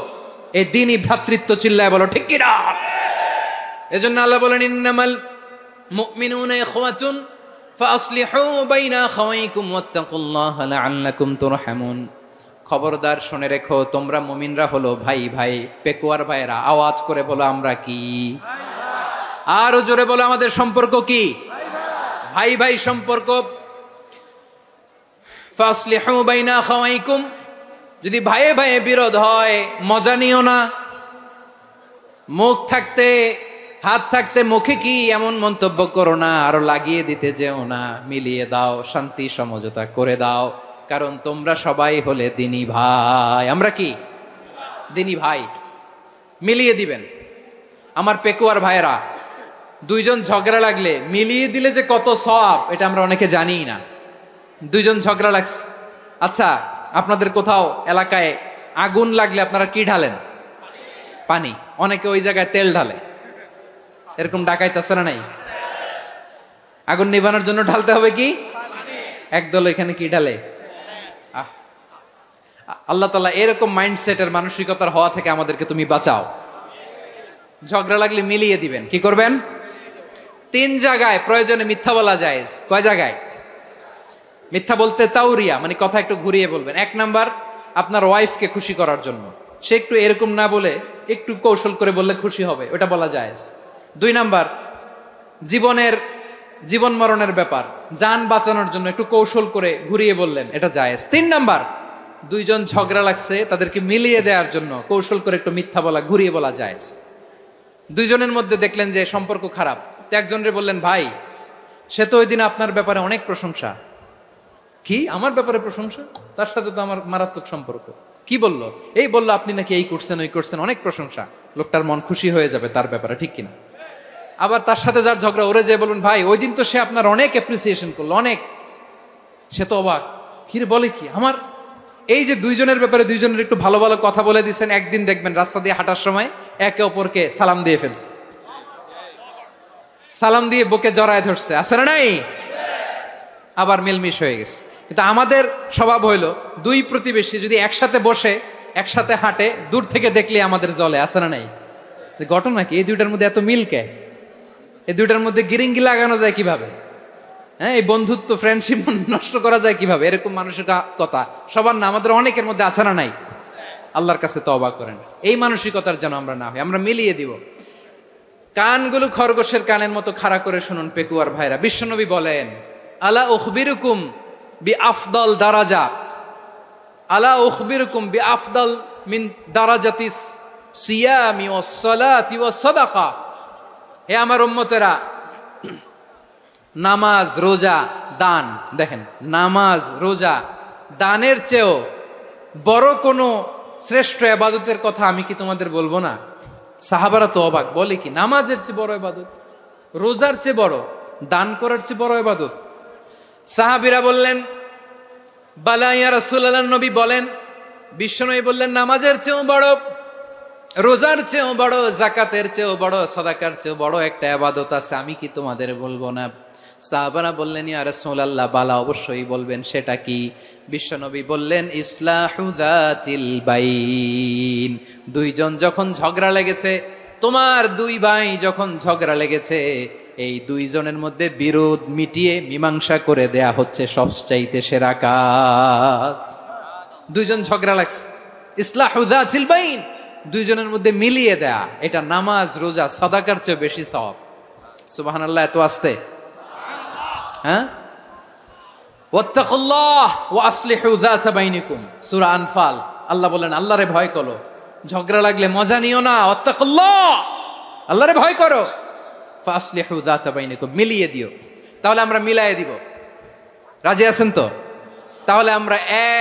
এই দ্বীনি ভ্রাতৃত্ব। চিল্লায় বলো ঠিক কিনা? এজন্য আল্লাহ বলেন, ইন্নামাল মুমিনুনা ইখওয়াতুন ফাসলিহু বাইনা আখাওয়াইকুম ওয়াত্তাকুল্লাহা লাআল্লাকুম তুরহামুন। খবরদার শুনে রেখো, তোমরা মুমিনরা হলো ভাই ভাই। পেকুয়ার ভাইরা আওয়াজ করে বলো, আমরা কি? আরো জোরে বলো, আমাদের সম্পর্ক কি? ভাই ভাই সম্পর্ক। ফাসলিহু বাইনা আখাওয়াইকুম, যদি ভাইয়ে ভাইয়ে বিরোধ হয় মজা নিও না। মুখ থাকতে, হাত থাকতে মুখে কি এমন মন্তব্য করো না, আরো লাগিয়ে দিতে যেও না। মিলিয়ে দাও, শান্তি সমঝোতা করে দাও, কারণ তোমরা সবাই হলে দ্বীনি ভাই। আমরা কি? দ্বীনি ভাই। মিলিয়ে দিবেন। আমার পেকুয়ার ভাইয়েরা, দুইজন ঝগড়া লাগলে মিলিয়ে দিলে যে কত সওয়াব, এটা আমরা অনেকে জানি না। দুইজন ঝগড়া লাগছে, আচ্ছা আপনাদের কোথাও এলাকায় আগুন লাগলে আপনারা কি ঢালেন? পানি। অনেকে ওই জায়গায় তেল ঢালে, এরকম ডাকাইতে আছে না নাই? আগুন নিভানোর জন্য ঢালতে হবে কি? একদল এখানে কি ঢালে? আল্লাহ তাআলা এরকম মাইন্ডসেটের, মানসিকতার হওয়া থেকে আমাদেরকে তুমি বাঁচাও। ঝগড়া লাগলে মিলিয়ে দিবেন। কি করবেন? তিন জায়গায় প্রয়োজনে মিথ্যা বলা যায়। কয় জায়গায় মিথ্যা বলতে? তাওরিয়া, মানে কথা একটু ঘুরিয়ে বলবেন। এক নাম্বার, আপনার ওয়াইফকে খুশি করার জন্য, সে একটু এরকম না বলে একটু কৌশল করে বললে খুশি হবে, ওটা বলা যায়। দুই নাম্বার, জীবন মরণের ব্যাপার, জান বাঁচানোর জন্য একটু কৌশল করে ঘুরিয়ে বললেন, এটা জায়েজ। তিন নাম্বার, দুইজন ঝগড়া লাগছে, তাদেরকে মিলিয়ে দেওয়ার জন্য কৌশল করে একটু মিথ্যা বলা, ঘুরিয়ে বলা জায়েজ। দুইজনের মধ্যে দেখলেন যে সম্পর্ক খারাপ, তো একজনরে বললেন, ভাই সে তো ওই দিন আপনার ব্যাপারে অনেক প্রশংসা। কি আমার ব্যাপারে প্রশংসা? তার সাথে তো আমার মারাত্মক সম্পর্ক। কি বললো? এই বললো আপনি নাকি এই করছেন, ওই করছেন, অনেক প্রশংসা। লোকটার মন খুশি হয়ে যাবে তার ব্যাপারে, ঠিক কিনা? আবার তার সাথে যার ঝগড়া, ওরে যে বলুন, ভাই ওই দিন তো সে আপনার অনেক অ্যাপ্রিসিয়েশন করলো, অনেক। সে তো অবাক, কিরে বলে কি আমার? এই যে দুইজনের ব্যাপারে দুইজনের একটু ভালো ভালো কথা বলে দিচ্ছেন, একদিন দেখবেন রাস্তা দিয়ে হাঁটার সময় একে অপরকে সালাম দিয়ে ফেলছে। সালাম দিয়ে বুকে জড়ায় ধরছে, আছে না নাই? আবার মিলমিশ হয়ে গেছে। কিন্তু আমাদের স্বভাব হইলো দুই প্রতিবেশী যদি একসাথে বসে একসাথে হাঁটে, দূর থেকে দেখলে আমাদের জলে, আছে না নাই? ঘটনা কি এই দুইটার মধ্যে এত মিল কে? এই দুইটার মধ্যে গিরিঙ্গি লাগানো যায় কিভাবে? হ্যাঁ, এই বন্ধুত্ব ফ্রেন্ডশিপ নষ্ট করা যায় কিভাবে? এরকম মানুষের কথা সবার না, আমাদের অনেকের মধ্যে আছে না নাই? আল্লাহর কাছে তওবা করেন এই মানসিকতার যেন আমরা না হই, আমরা মিলিয়ে দিব। কানগুলো খরগোশের কানের মতো খাড়া করে শুনুন পেকুয়ার ভাইরা। বিশ্বনবী বলেন, আলা উখবিরুকুম বি আফদল দারাজা, আলা উখবিরুকুম বি আফদল মিন দারাজাতিস সিয়ামি ওয়াস সালাতি ওয়াস সাদাকা। হে আমার উম্মতেরা, নামাজ, রোজা, দান, দেখেন নামাজ, রোজা, দানের চেয়েও বড় কোনো শ্রেষ্ঠ ইবাদতের কথা আমি কি তোমাদের বলবো না? সাহাবারা তো অবাক, বলে কি নামাজের চেয়ে বড় ইবাদত, রোজার চেয়ে বড়, দান করার চেয়ে বড় ইবাদত? সাহাবীরা বললেন, বালা ইয়া রাসূলুল্লাহ, নবী বলেন, বিশ্বনবী বললেন, নামাজের চেয়েও বড়, রোজার চেয়েও বড়, যাকাতের চেয়েও বড়, সাদাকার চেয়েও বড় একটা ইবাদত আছে, আমি কি তোমাদের বলবো না? সাহাবারা বললেন, ইয়া রাসূলুল্লাহ, বালা, অবশ্যই বলবেন, সেটা কি? বিশ্বনবী বললেন, ইসলাহু যাতিল বাইন। দুইজন যখন ঝগড়া লেগেছে, তোমার দুই ভাই যখন ঝগড়া লেগেছে, এই দুইজনের মধ্যে বিরোধ মিটিয়ে মীমাংসা করে দেয়া হচ্ছে সবচাইতে সেরা কাজ। দুইজন ঝগড়া লাগছে, ইসলাহু যাতিল বাইন, দুইজনের মধ্যে মিলিয়ে দেয়া, এটা নামাজ, রোজা, সাদাকার চেয়ে বেশি সওয়াব। সুবহানাল্লাহ, এত আস্তে, হ্যাঁ? ওয়াত্তাকুল্লাহ ওয়া আসলিহু যাতা বাইনিকুম, সূরা আনফাল। আল্লাহ বলেন, আল্লাহরে ভয় করো, ঝগড়া লাগলে মজা নিও না, ওয়াত্তাকুল্লাহ, আল্লাহরে ভয় করো, ফাসলিহু যাতা বাইনিকুম, মিলিয়ে দিও। তাহলে আমরা মিলায়ে দিব, রাজি আছেন তো? তাহলে আমরা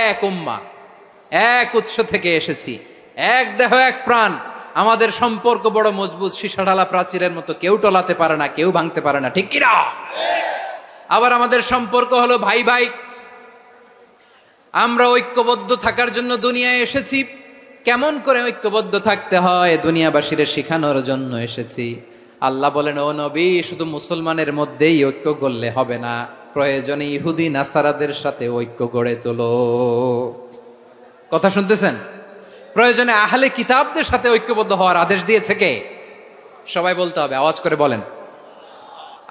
এক উম্মাহ, এক উৎস থেকে এসেছি, এক দেহ এক প্রাণ, আমাদের সম্পর্ক বড় মজবুত, সীসাঢালা প্রাচীরের মতো, কেউ টলাতে পারে না, কেউ ভাঙতে পারে না, ঠিক কিনা? আবার আমাদের সম্পর্ক হলো ভাই ভাই, আমরা ঐক্যবদ্ধ থাকার জন্য দুনিয়ায় এসেছি। কেমন করে ঐক্যবদ্ধ থাকতে হয় দুনিয়াবাসীর শেখানোর জন্য এসেছি। আল্লাহ বলেন, ও নবী, শুধু মুসলমানের মধ্যেই ঐক্য গড়লে হবে না, প্রয়োজনে ইহুদি নাসারাদের সাথে ঐক্য গড়ে তোলো। কথা শুনতেছেন? প্রয়োজনে আহলে কিতাবদের সাথে ঐক্যবদ্ধ হওয়ার আদেশ দিয়েছে কে? সবাই বলতে হবে, আওয়াজ করে বলেন।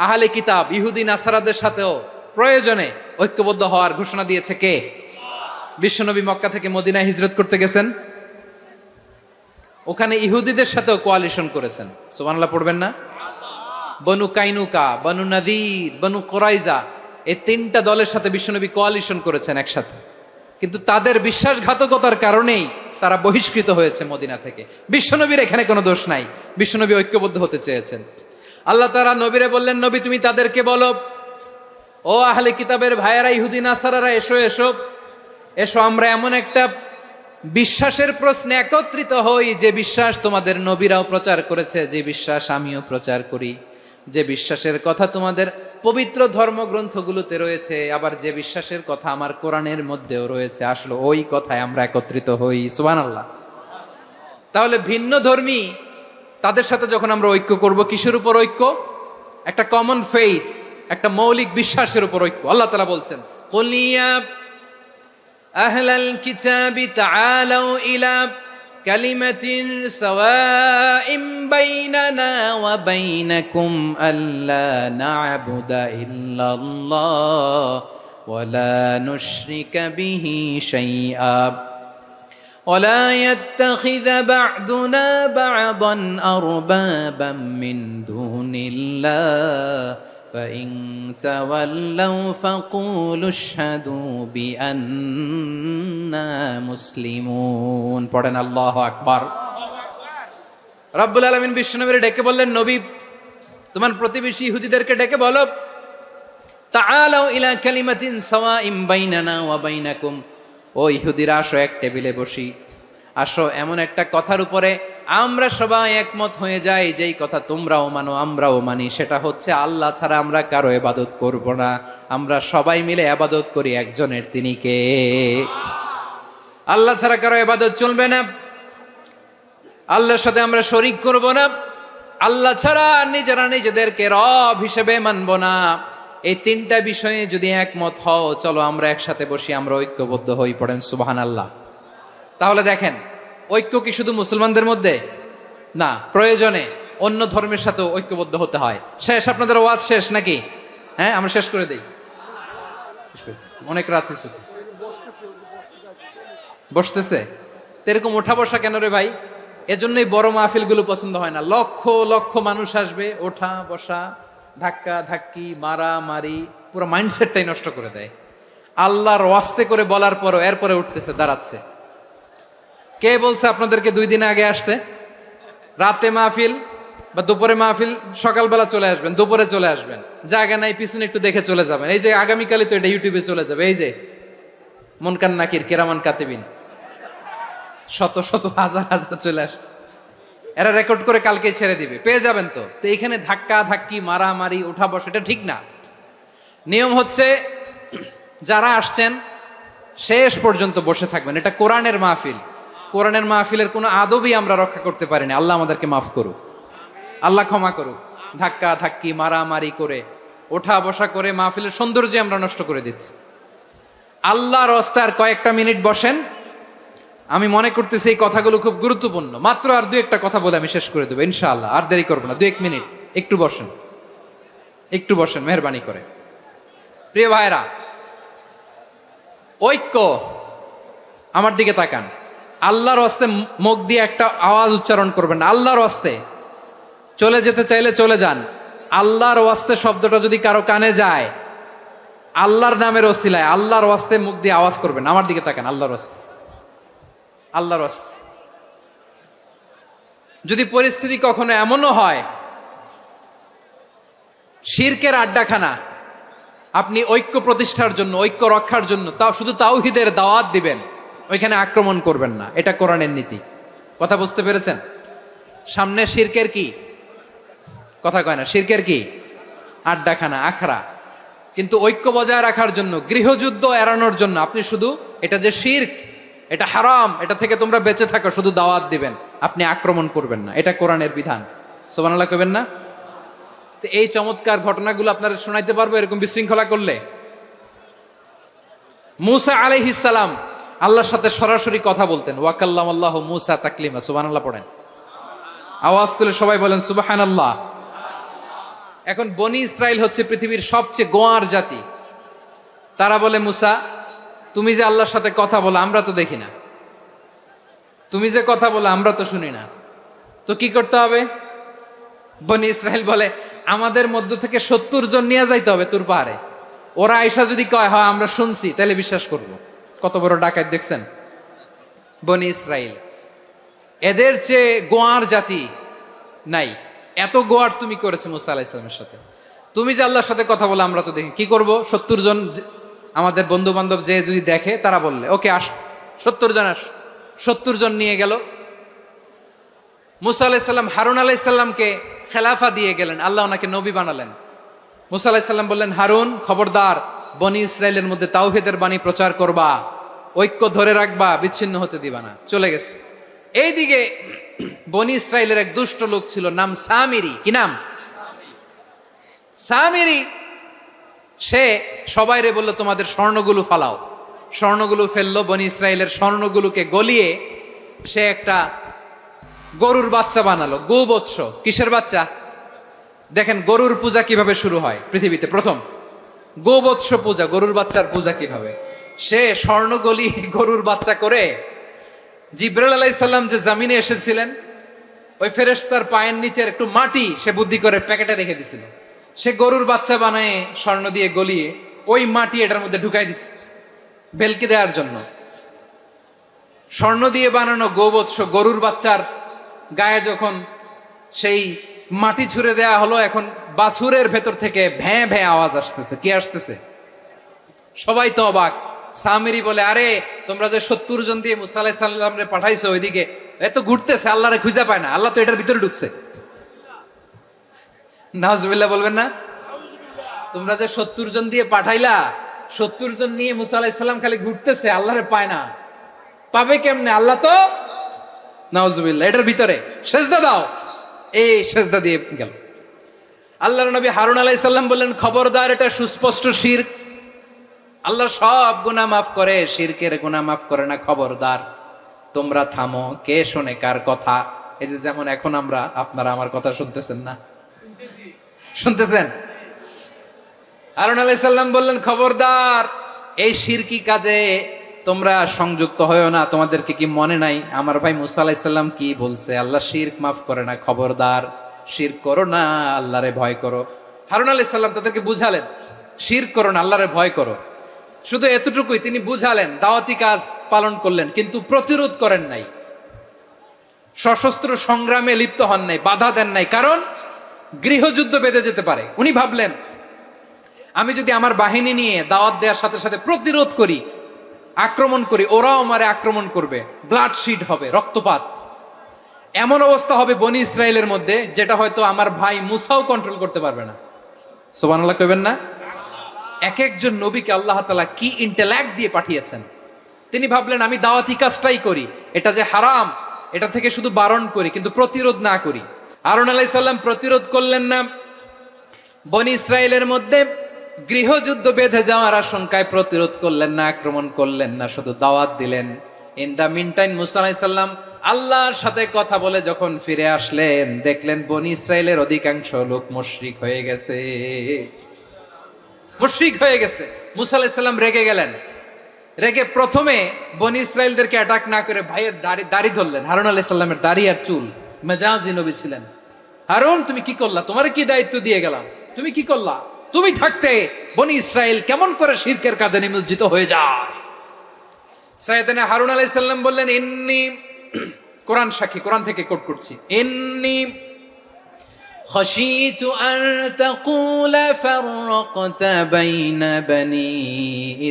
আহলে কিতাব, ইহুদি নাসারাদের সাথেও প্রয়োজনে ঐক্যবদ্ধ হওয়ার ঘোষণা দিয়েছে কে? বিশ্বনবী মক্কা থেকে মদিনায় হিজরত করতে গেছেন, ওখানে ইহুদিদের সাথেও কোয়ালিশন করেছেন। সুবহানাল্লাহ পড়বেন না? বনু কাইনুকা, বনু নাদির, বনু কুরাইজা, এই তিনটা দলের সাথে বিশ্বনবী কোয়ালিশন করেছেন একসাথে। কিন্তু তাদের বিশ্বাসঘাতকতার কারণেই তারা বহিষ্কৃত হয়েছে মদিনা থেকে। বিশ্বনবীর এখানে কোনো দোষ নাই, বিশ্বনবী ঐক্যবদ্ধ হতে চেয়েছেন। আল্লাহ তাআলা নবীরে বললেন, নবী তুমি তাদেরকে বলো, ও আহলে কিতাবের ভাইয়েরা, ইহুদি নাসারারা, এসো এসো এসো, আমরা এমন একটা বিশ্বাসের প্রশ্নে একত্রিত হই, যে বিশ্বাস তোমাদের নবীরাও প্রচার করেছে, যে বিশ্বাস আমিও প্রচার করি, যে বিশ্বাসের কথা তোমাদের পবিত্র ধর্মগ্রন্থগুলোতে রয়েছে, আবার যে বিশ্বাসের কথা আমার কোরআনের মধ্যেও রয়েছে, আসলে ওই কথায় আমরা একত্রিত হই। সুবহানাল্লাহ। তাহলে ভিন্ন ধর্মী তাদের সাথে যখন আমরা ঐক্য করব, কিসের উপর ঐক্য? একটা কমন ফেইথ, একটা মৌলিক বিশ্বাসের উপর ঐক্য। আল্লাহ তাআলা বলছেন, কুল ইয়া আহলাল কিতাবি তাআলাউ ইলা কালিমাতিন সাওয়াইম বাইনানা ওয়া বাইনাকুম আল্লা না'বুদা ইল্লাল্লাহ ওয়া লা নুশরিকা বিহি শাইআ ولا يتخذ بعضنا بعضا أربابا من دون الله فإن تولوا فقولوا اشهدوا بأننا مسلمون। পড়েন আল্লাহু আকবার। রব্বুল আলামিন বিশ্বনবীর ডেকে বললেন, নবী তোমার প্রতিবেশী ইহুদিদেরকে ডেকে বলো, তাআলাউ ইলা কালিমাতিন সাওয়াইম বাইনানা ওয়া বাইনাকুম, ও ইহুদিরা, আসো এক টেবিলে বসি, আসো এমন একটা কথার উপরে আমরা সবাই একমত হয়ে যাই, যেই কথা তোমরাও মানো আমরাও মানি, সেটা হচ্ছে আল্লাহ ছাড়া আমরা কারো ইবাদত করব না, আমরা সবাই মিলে ইবাদত করি একজনের, তিনি কে? আল্লাহ ছাড়া কারো ইবাদত চলবে না, আল্লাহর সাথে আমরা শরীক করব না, আল্লাহ ছাড়া নিজেরা নিজেদেরকে রব হিসেবে মানব না। এই তিনটা বিষয়ে যদি একমত হও, চলো আমরা একসাথে বসি, আমরা ঐক্যবদ্ধ হই। পড়েন সুবহানাল্লাহ। তাহলে দেখেন, ঐক্য কি শুধু মুসলমানদের মধ্যে না, প্রয়োজনে অন্য ধর্মের সাথে ঐক্যবদ্ধ হতে হয়। শেষ, আপনাদের ওয়াজ শেষ নাকি? হ্যাঁ, আমরা শেষ করে দেই, অনেক রাত হয়েছে। বসতেছে তো এরকম ওঠা বসা কেন রে ভাই? এজন্যই বড় মাহফিল গুলো পছন্দ হয় না। লক্ষ লক্ষ মানুষ আসবে, ওঠা বসা, ধাক্কা ধাক্কি, মারা মারি, পুরো মাইন্ডসেটটাই নষ্ট করে দেয়। আল্লাহর ওয়াস্তে করে বলার পরও এরপরে উঠতেছে, দাঁড়াচ্ছে। কে বলছে আপনাদেরকে 2 দিন আগে আসতে? রাতে মাহফিল বা দুপুরে মাহফিল, সকালবেলা চলে আসবেন, দুপুরে চলে আসবেন, জায়গা নাই পিছনে একটু দেখে চলে যাবেন। এই যে আগামীকালই তো এটা ইউটিউবে চলে যাবে। এই যে মুনকার নাকির, কেরামান কাতিবিন, শত শত হাজার হাজার চলে আসছে, এরা রেকর্ড করে কালকে ছেড়ে দিবে, পেয়ে যাবেন। তো তো এখানে ধাক্কা ধাক্কি, মারামারি, উঠা বসা, এটা ঠিক না। নিয়ম হচ্ছে যারা আসছেন শেষ পর্যন্ত বসে থাকবেন। এটা কোরআনের মাহফিল। কোরআনের মাহফিলের কোনো আদবই আমরা রক্ষা করতে পারিনি। আল্লাহ আমাদেরকে মাফ করুক, আল্লাহ ক্ষমা করুক। ধাক্কা ধাক্কি, মারামারি করে, ওঠা বসা করে মাহফিলের সৌন্দর্য আমরা নষ্ট করে দিচ্ছি। আল্লাহর রাস্তায় কয়েকটা মিনিট বসেন। আমি মনে করতেছি এই কথাগুলো খুব গুরুত্বপূর্ণ। মাত্র আর 2-1টা কথা বলে আমি শেষ করে দেবো ইনশাআল্লাহ। আর দেরি করবো না, 2-1 মিনিট একটু বসেন, একটু বসেন মেহরবানি করে। প্রিয় ভাইরা, ঐক্য, আমার দিকে তাকান। আল্লাহর রাস্তে মুখ দিয়ে একটা আওয়াজ উচ্চারণ করবেন না। আল্লাহর রাস্তে চলে যেতে চাইলে চলে যান। আল্লাহর ওয়াস্তে শব্দটা যদি কারো কানে যায়, আল্লাহর নামের ওসিলায় আল্লাহর ওয়াস্তে মুখ দিয়ে আওয়াজ করবেন। আমার দিকে তাকান। আল্লাহর ওয়াস্তে, আল্লাহর ওয়াস্তে। যদি পরিস্থিতি কখনো এমনও হয় শিরকের আড্ডাখানা, আপনি ঐক্য প্রতিষ্ঠার জন্য, ঐক্য রক্ষার জন্য তাও শুধু তাওহীদের দাওয়াত দিবেন, ওইখানে আক্রমণ করবেন না। এটা কোরআনের নীতি। কথা বুঝতে পেরেছেন? সামনে শিরকের কি কথা কয় না, শিরকের কি আড্ডাখানা, আখড়া। কিন্তু ঐক্য বজায় রাখার জন্য, গৃহযুদ্ধ এড়ানোর জন্য আপনি শুধু এটা যে শিরক, এটা হারাম, এটা থেকে তোমরা বেঁচে থাকো, শুধু দাওয়াত দিবেন, আপনি আক্রমণ করবেন না। এটা কোরআনের বিধান। সুবহানাল্লাহ কইবেন না? তো এই চমৎকার ঘটনাগুলো আপনারা শোনাইতে পারবো এরকম বিশৃঙ্খলা করলে। মূসা আলাইহিস সালাম আল্লাহর সাথে সরাসরি কথা বলতেন। ওয়াকাল্লামাল্লাহু মূসা তাকলিমা। সুবহানাল্লাহ পড়েন, আওয়াজ তুলে সবাই বলেন সুবহানাল্লাহ। এখন বনি ইসরাইল হচ্ছে পৃথিবীর সবচেয়ে গোয়ার জাতি। তারা বলে, মূসা তুমি যে আল্লাহর সাথে কথা বলো আমরা তো দেখি না, তুমি যে কথা বলো আমরা তো শুনি না, তো কি করতে হবে? বনি ইসরাইল বলে, আমাদের মধ্য থেকে 70 জন নিয়ে যাইতে হবে তুর পাহাড়ে। ওরা আয়েশা যদি কয় হয় আমরা শুনছি, তাহলে বিশ্বাস করব। কত বড় ডাকাত দেখছেন বনি ইসরাইল। এদের চেয়ে গোয়ার জাতি নাই। এত গোয়ার তুমি করেছে মূসা আলাইহিস সালামের সাথে। তুমি যে আল্লাহর সাথে কথা বলে আমরা তো দেখি, কি করব? 70 জন আমাদের বন্ধু বান্ধব যে যদি দেখে, তারা বললে ওকে আস, 70 জন আস। 70 জন নিয়ে গেল। মূসা আলাইহিস সালাম হারুন আলাইহিস সালামকে খেলাফা দিয়ে গেলেন, আল্লাহ ওনাকে নবী বানালেন। মূসা আলাইহিস সালাম বললেন, হারুন খবরদার, বনি ইসরাইলের মধ্যে তাওহীদের বাণী প্রচার করবা, ঐক্য ধরে রাখবা, বিচ্ছিন্ন হতে দিবা না। চলে গেছে। এইদিকে বনি ইসরাইলের এক দুষ্ট লোক ছিল, নাম সামিরি। কি নাম? সামিরি। সে সবাইরে বললো তোমাদের স্বর্ণগুলো ফালাও। স্বর্ণগুলো ফেললো। বনি ইসরাইলের স্বর্ণগুলোকে গলিয়ে সে একটা গরুর বাচ্চা বানালো। গোবৎস। কিসের বাচ্চা? দেখেন গরুর পূজা কিভাবে শুরু হয় পৃথিবীতে প্রথম। গোবৎস পূজা, গরুর বাচ্চার পূজা কিভাবে। সে স্বর্ণ গলি গরুর বাচ্চা করে জিবরাইল আলাইহিস সালাম যে জমিনে এসেছিলেন, ওই ফেরেশতার পায়ের নিচের একটু মাটি সে বুদ্ধি করে প্যাকেটে রেখে দিছিল। সে গরুর বাচ্চা বানায় স্বর্ণ দিয়ে গলিয়ে ওই মাটি এটার মধ্যে ঢুকাই দিছে ভেলকি দেওয়ার জন্য। স্বর্ণ দিয়ে বানানো গোবৎস গরুর বাচ্চার গায়ে যখন সেই মাটি ছুঁড়ে দেয়া হলো, এখন বাছুরের ভেতর থেকে ভ্যাঁ ভ্যাঁ আওয়াজ আসতেছে। কি আসতেছে? সবাই তো অবাক। সামিরি বলে, আরে তোমরা যে 70 জন দিয়ে মূসা আলাইহিস সালামরে পাঠাইছো, ওইদিকে এত ঘুরতেছে, আল্লাহরে খুঁজে পায় না, আল্লাহ তো এটার ভিতরে ঢুকছে। নাউজুবিল্লাহ বলবেন না? তোমরা যে 70 জন দিয়ে পাঠাইলা, 70 জন নিয়ে মূসা আলাইহিস সালাম খালি ঘুরতেছে, আল্লাহরে পায় না। পাবে কেমনে? আল্লাহ তো নাউজুবিল্লাহ এটার ভিতরে। সেজদা দাও। এই সেজদা দিয়ে গেল। আল্লাহর নবী হারুন আলাইহিস সালাম বললেন, খবরদার, এটা সুস্পষ্ট শিরক। আল্লাহ সব গুনাহ মাফ করে, শিরকের গুনাহ মাফ করে না, খবরদার তোমরা থামো। কে শোনে কার কথা? এই যে যেমন এখন আপনারা আমার কথা শুনতেছেন না? শুনতেছেন? হারুন আলাইহিস সালাম বললেন, খবরদার, এই শিরকি কাজে তোমরা সংযুক্ত হয়েও না। তোমাদেরকে কি মনে নাই আমার ভাই মুসা আলাইহিস সালাম কি বলছে? আল্লাহ শিরক মাফ করে না, খবরদার শিরক করো না, আল্লাহরে ভয় করো। হারুন আলাইহিস সালাম তাদেরকে বুঝালেন, শিরক করো না, আল্লাহরে ভয় করো। শুধু এতটুকুই তিনি বুঝালেন, দাওয়াতি কাজ পালন করলেন, কিন্তু প্রতিরোধ করেন নাই, সশস্ত্র সংগ্রামে লিপ্ত হন নাই, বাধা দেন নাই, কারণ গৃহযুদ্ধ বেঁধে যেতে পারে। উনি ভাবলেন, আমি যদি আমার বাহিনী নিয়ে দাওয়াত দেওয়ার সাথে সাথে প্রতিরোধ করি, আক্রমণ করি, ওরাও আমারে আক্রমণ করবে, ব্লাডশিড হবে, রক্তপাত, এমন অবস্থা হবে বনি ইসরায়েলের মধ্যে যেটা হয়তো আমার ভাই মুসাও কন্ট্রোল করতে পারবে না। সুবহানাল্লাহ কইবেন না? এক একজন নবীকে আল্লাহ তাআলা কি ইন্টেলেক্ট দিয়ে পাঠিয়েছেন। তিনি ভাবলেন, আমি দাওয়াতি কাজটাই করি, এটা যে হারাম এটা থেকে শুধু বারণ করি, কিন্তু প্রতিরোধ না করি। হারুন আলাইহিস সালাম প্রতিরোধ করলেন না, বনি ইসরায়েলের মধ্যে গৃহযুদ্ধ বেঁধে যাওয়ার আশঙ্কায় প্রতিরোধ করলেন না, আক্রমণ করলেন না, শুধু দাওয়াত দিলেন। ইন দা মিন টাইম মুসা আলাইহিস সালাম আল্লাহর সাথে কথা বলে যখন ফিরে আসলেন, দেখলেন বনি ইসরায়েলের অধিকাংশ লোক মুশরিক হয়ে গেছে, মুশরিক হয়ে গেছে। মুসা আলাইহিস সালাম রেগে গেলেন। রেগে প্রথমে বনি ইসরায়েলদেরকে অ্যাটাক না করে ভাইয়ের দাড়ি ধরলেন। হারুন আলাইহিস সালামের দাড়ি আর চুল, মেজাজি নবী ছিলেন। হারুন, তুমি কি করলা? তোমার কি দায়িত্ব দিয়ে গেলাম, তুমি কি করলা? তুমি থাকতে বনি ইসরায়েল কেমন করে শিরকের কাজে নিমজ্জিত হয়ে যায়? সাইয়েদনা হারুন আলাইহিস সালাম বললেন, ইন্নী, কোরআন সাক্ষী, কোরআন থেকে কোট করছি, ইন্নী খাশীতু আন তাকুলা ফাররাকতা বাইনা বনি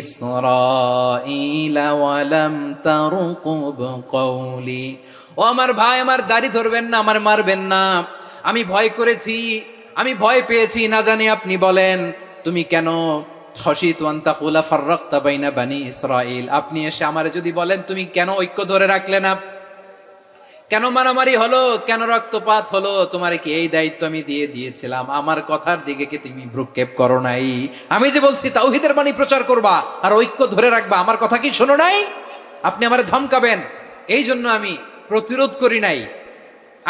ইসরাঈলা ওয়া লাম তারকুব কওলি। ও আমার ভাই, আমার দাড়ি ধরবেন না, আমার মারবেন না। আমি ভয় করেছি, আমি ভয় পেয়েছি, না জানি আপনি বলেন তুমি কেন খাশীতু আন তাকুলা ফাররাকতা বাইনা বনি ইসরাঈল, আপনি এসে আমারে যদি বলেন তুমি কেন ঐক্য ধরে রাখলে না, কেন মারামারি হলো, কেন রক্তপাত হলো, তোমার কি এই দায়িত্ব আমি দিয়ে দিয়েছিলাম? আমার কথার দিকে কি তুমি ভ্রুক্ষেপ করো নাই? আমি যে বলছি তাওহীদের বাণী প্রচার করবা আর ঐক্য ধরে রাখবা, আমার কথা কি শোনো নাই? আপনি আমারে ধমকাবেন, এই জন্য আমি প্রতিরোধ করি নাই,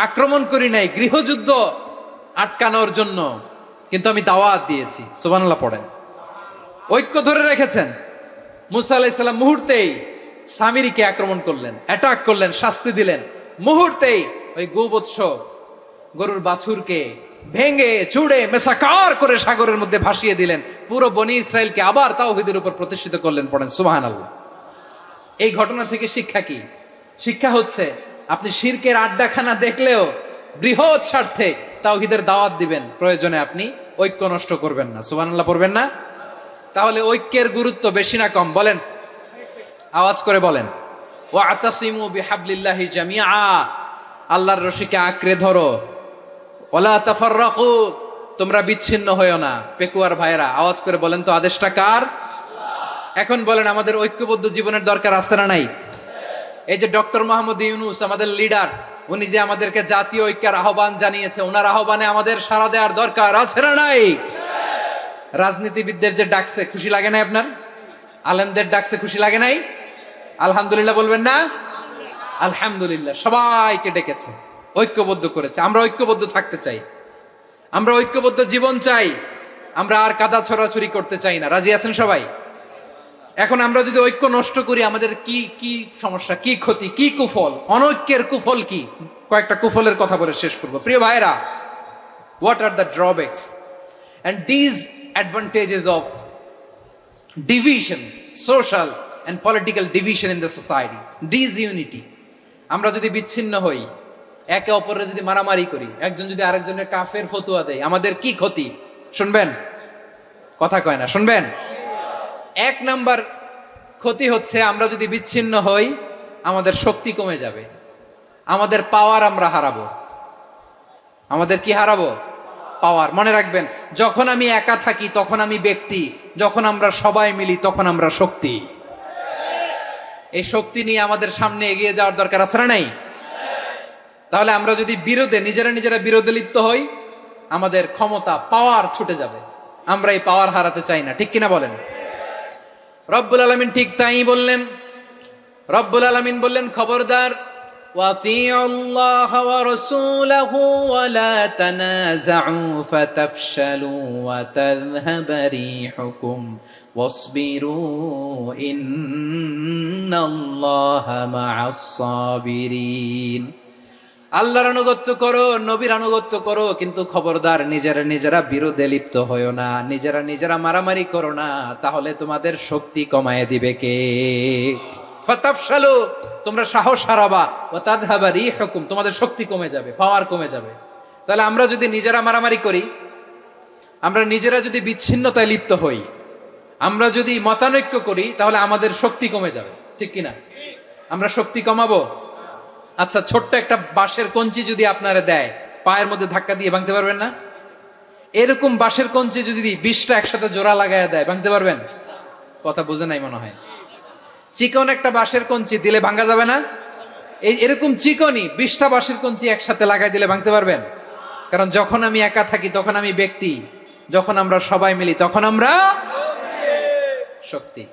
আক্রমণ করি নাই, গৃহযুদ্ধ আটকানোর জন্য, কিন্তু আমি দাওয়াত দিয়েছি। সুবহানাল্লাহ পড়েন। ঐক্য ধরে রেখেছেন। মুসা আলাইহিস সালাম মুহূর্তেই সামিরীকে আক্রমণ করলেন, অ্যাটাক করলেন, শাস্তি দিলেন। মুহূর্তেই ওই গোবৎস গরুর বাছুরকে ভেঙে চুড়ে মেসাকার করে সাগরের মধ্যে ভাসিয়ে দিলেন। পুরো বনি ইসরায়েলকে আবার তাওহীদের উপর প্রতিষ্ঠিত করলেন। পড়েন সুবহানাল্লাহ। এই ঘটনা থেকে শিক্ষা কি? শিক্ষা হচ্ছে, আপনি শিরকের আড্ডাখানা দেখলেও বৃহৎ স্বার্থে তাওহীদের দাওয়াত দিবেন, প্রয়োজনে আপনি ঐক্য নষ্ট করবেন না। সুবহানাল্লাহ পড়বেন না? তাহলে ঐক্যের গুরুত্ব বেশি না কম? বলেন, আওয়াজ করে বলেন। ওয়াতাসিমু বিহাবলিল্লাহি জামিআ, আল্লাহর রশিকে আঁকড়ে ধরো। ওয়ালা তাফাররাকু, তোমরা বিচ্ছিন্ন হয়ো না। পেকুয়ার ভাইরা আওয়াজ করে বলেন তো, আদেশটা কার? এখন বলেন, আমাদের ঐক্যবদ্ধ জীবনের দরকার আছে না নাই? এই যে ডক্টর মোহাম্মদ ইউনূস আমাদের লিডার, উনি যে আমাদেরকে জাতীয় ঐক্যের আহ্বান জানিয়েছে, ওনার আহ্বানে আমাদের সাড়া দেওয়ার দরকার আছে না নাই? রাজনীতিবিদদের যে ডাকছে, খুশি লাগে নাই আপনার? আলেমদের ডাকছে, খুশি লাগে নাই? আলহামদুলিল্লাহ বলবেন না? আলহামদুলিল্লাহ। সবাইকে ডেকেছে, ঐক্যবদ্ধ করেছে। আমরা ঐক্যবদ্ধ থাকতে চাই, আমরা ঐক্যবদ্ধ জীবন চাই, আমরা আর কাদা ছড়াছড়ি করতে চাই না। রাজি আছেন সবাই? এখন আমরা যদি ঐক্য নষ্ট করি, আমাদের কি কি সমস্যা, কি ক্ষতি, কি কুফল? অনৈক্যের কুফল কি? কয়েকটা কুফলের কথা বলে শেষ করব। প্রিয় ভাইরা, what are the drawbacks and disadvantages of division, social and political division in the society, disunity? আমরা যদি বিচ্ছিন্ন হই, একে অপরের যদি মারামারি করি, একজন যদি আরেকজনের কাফের ফতোয়া দেয়, আমাদের কি ক্ষতি? শুনবেন? কথা কয় না, শুনবেন? এক নাম্বার ক্ষতি হচ্ছে, আমরা যদি বিচ্ছিন্ন হই, আমাদের শক্তি কমে যাবে, আমাদের পাওয়ার আমরা হারাবো। আমাদের কি হারাবো? পাওয়ার। মনে রাখবেন, যখন আমি একা থাকি তখন আমি ব্যক্তি, যখন আমরা সবাই মিলি তখন আমরা শক্তি। এই শক্তি নিয়ে আমাদের সামনে এগিয়ে যাওয়ার দরকার আছে না নাই? তাহলে আমরা যদি বিরোধে নিজেরা নিজেরা বিরোধে লিপ্ত হই, আমাদের ক্ষমতা পাওয়ার ছুটে যাবে। আমরা এই পাওয়ার হারাতে চাই না, ঠিক কিনা বলেন? রব্বুল আলামিন ঠিক তাই বললেন। রব্বুল আলামিন বললেন, খবরদার, ওয়াতিউল্লাহ ওয়া রাসূলাহু ওয়া লা তানাযাউ ফাতাফশালু ওয়া তাযহাবা রিহুকুম ওয়াসবিরু ইন্নাল্লাহা মা'আস সাবিরিন। আল্লাহর আনুগত্য করো, নবীর আনুগত্য করো, কিন্তু খবরদার নিজেরা নিজেরা বিরোধে লিপ্ত হইও না, নিজেরা নিজেরা মারামারি করো না, তাহলে তোমাদের শক্তি কমায় দিবে কে? ফাতাফশালু, তোমরা সাহস হারাবা, ওয়া তাযহাবা রিহুকুম, তোমাদের শক্তি কমে যাবে, পাওয়ার কমে যাবে। তাহলে আমরা যদি নিজেরা মারামারি করি, আমরা নিজেরা যদি বিচ্ছিন্নতায় লিপ্ত হই, আমরা যদি মতানৈক্য করি, তাহলে আমাদের শক্তি কমে যাবে, ঠিক কিনা? আমরা শক্তি কমাবো? আচ্ছা, ছোট্ট একটা বাঁশের কঞ্চি যদি আপনারা দেয়, পায়ের মধ্যে ধাক্কা দিয়ে ভাঙতে পারবেন না? এরকম বাঁশের কঞ্চি যদি 20টা একসাথে জোড়া লাগায় দেয়, ভাঙতে পারবেন? কথা বুঝে নাই মনে হয়। চিকন একটা বাঁশের কঞ্চি দিলে ভাঙা যাবে না? এরকম চিকনই 20টা বাঁশের কঞ্চি একসাথে লাগাই দিলে ভাঙতে পারবেন? কারণ যখন আমি একা থাকি তখন আমি ব্যক্তি, যখন আমরা সবাই মিলি তখন আমরা শক্তি।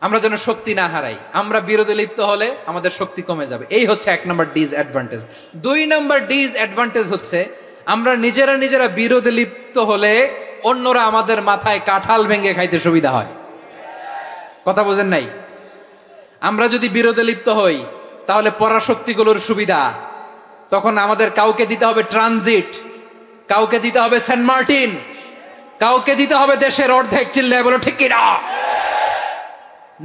আমরা যেন শক্তি না হারাই। আমরা বিরোধে লিপ্ত হলে আমাদের শক্তি কমে যাবে। এই হচ্ছে 1 নম্বর ডিসঅ্যাডভান্টেজ। 2 নম্বর ডিসঅ্যাডভান্টেজ হচ্ছে, আমরা নিজেরা নিজেরা বিরোধে লিপ্ত হলে অন্যরা আমাদের মাথায় কাঁঠাল ভেঙে খাইতে সুবিধা হয়। কথা বোঝেন নাই? আমরা যদি বিরোধে লিপ্ত হই, তাহলে পরাশক্তিগুলোর সুবিধা, তখন আমাদের কাউকে দিতে হবে ট্রানজিট, কাউকে দিতে হবে সেন্ট মার্টিন, কাউকে দিতে হবে দেশের অর্ধেক। চিল্লায় বলো ঠিক কিনা?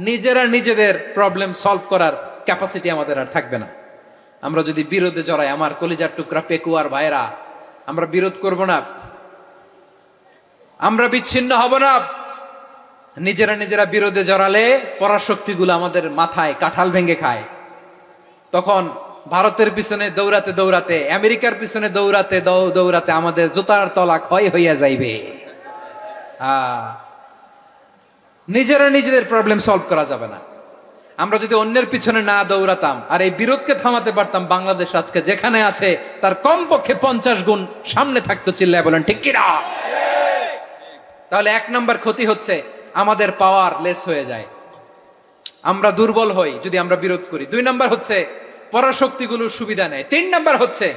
নিজেরা নিজেদের প্রবলেম সলভ করার ক্যাপাসিটি আমাদের আর থাকবে না। আমরা যদি বিরোধে জড়াই, আমার কলিজার টুকরা পেকুয়ার ভাইরা, আমরা বিরোধ করব না, আমরা বিচ্ছিন্ন হব না। নিজেরা নিজেরা বিরোধে জড়ালে পরাশক্তিগুলো আমাদের মাথায় কাঁঠাল ভেঙে খায়। তখন ভারতের পিছনে দৌড়াতে দৌড়াতে, আমেরিকার পিছনে দৌড়াতে দৌড়াতে আমাদের জুতার তলা ক্ষয় হইয়া যাইবে। নিজেরা নিজেদের প্রবলেম সলভ করা যাবে না। আমরা যদি অন্যের পিছনে না দৌড়াতাম আর এই বিরোধকে থামাতে পারতাম, বাংলাদেশ আজকে যেখানে আছে তার কমপক্ষে 50 গুণ সামনে থাকতো। চিল্লায় বলেন ঠিক কিনা? তাহলে 1 নম্বর ক্ষতি হচ্ছে, আমাদের পাওয়ার লেস হয়ে যায়, আমরা দুর্বল হই যদি আমরা বিরোধ করি। 2 নম্বর হচ্ছে, পরাশক্তিগুলোর সুবিধা নেয়। 3 নম্বর হচ্ছে,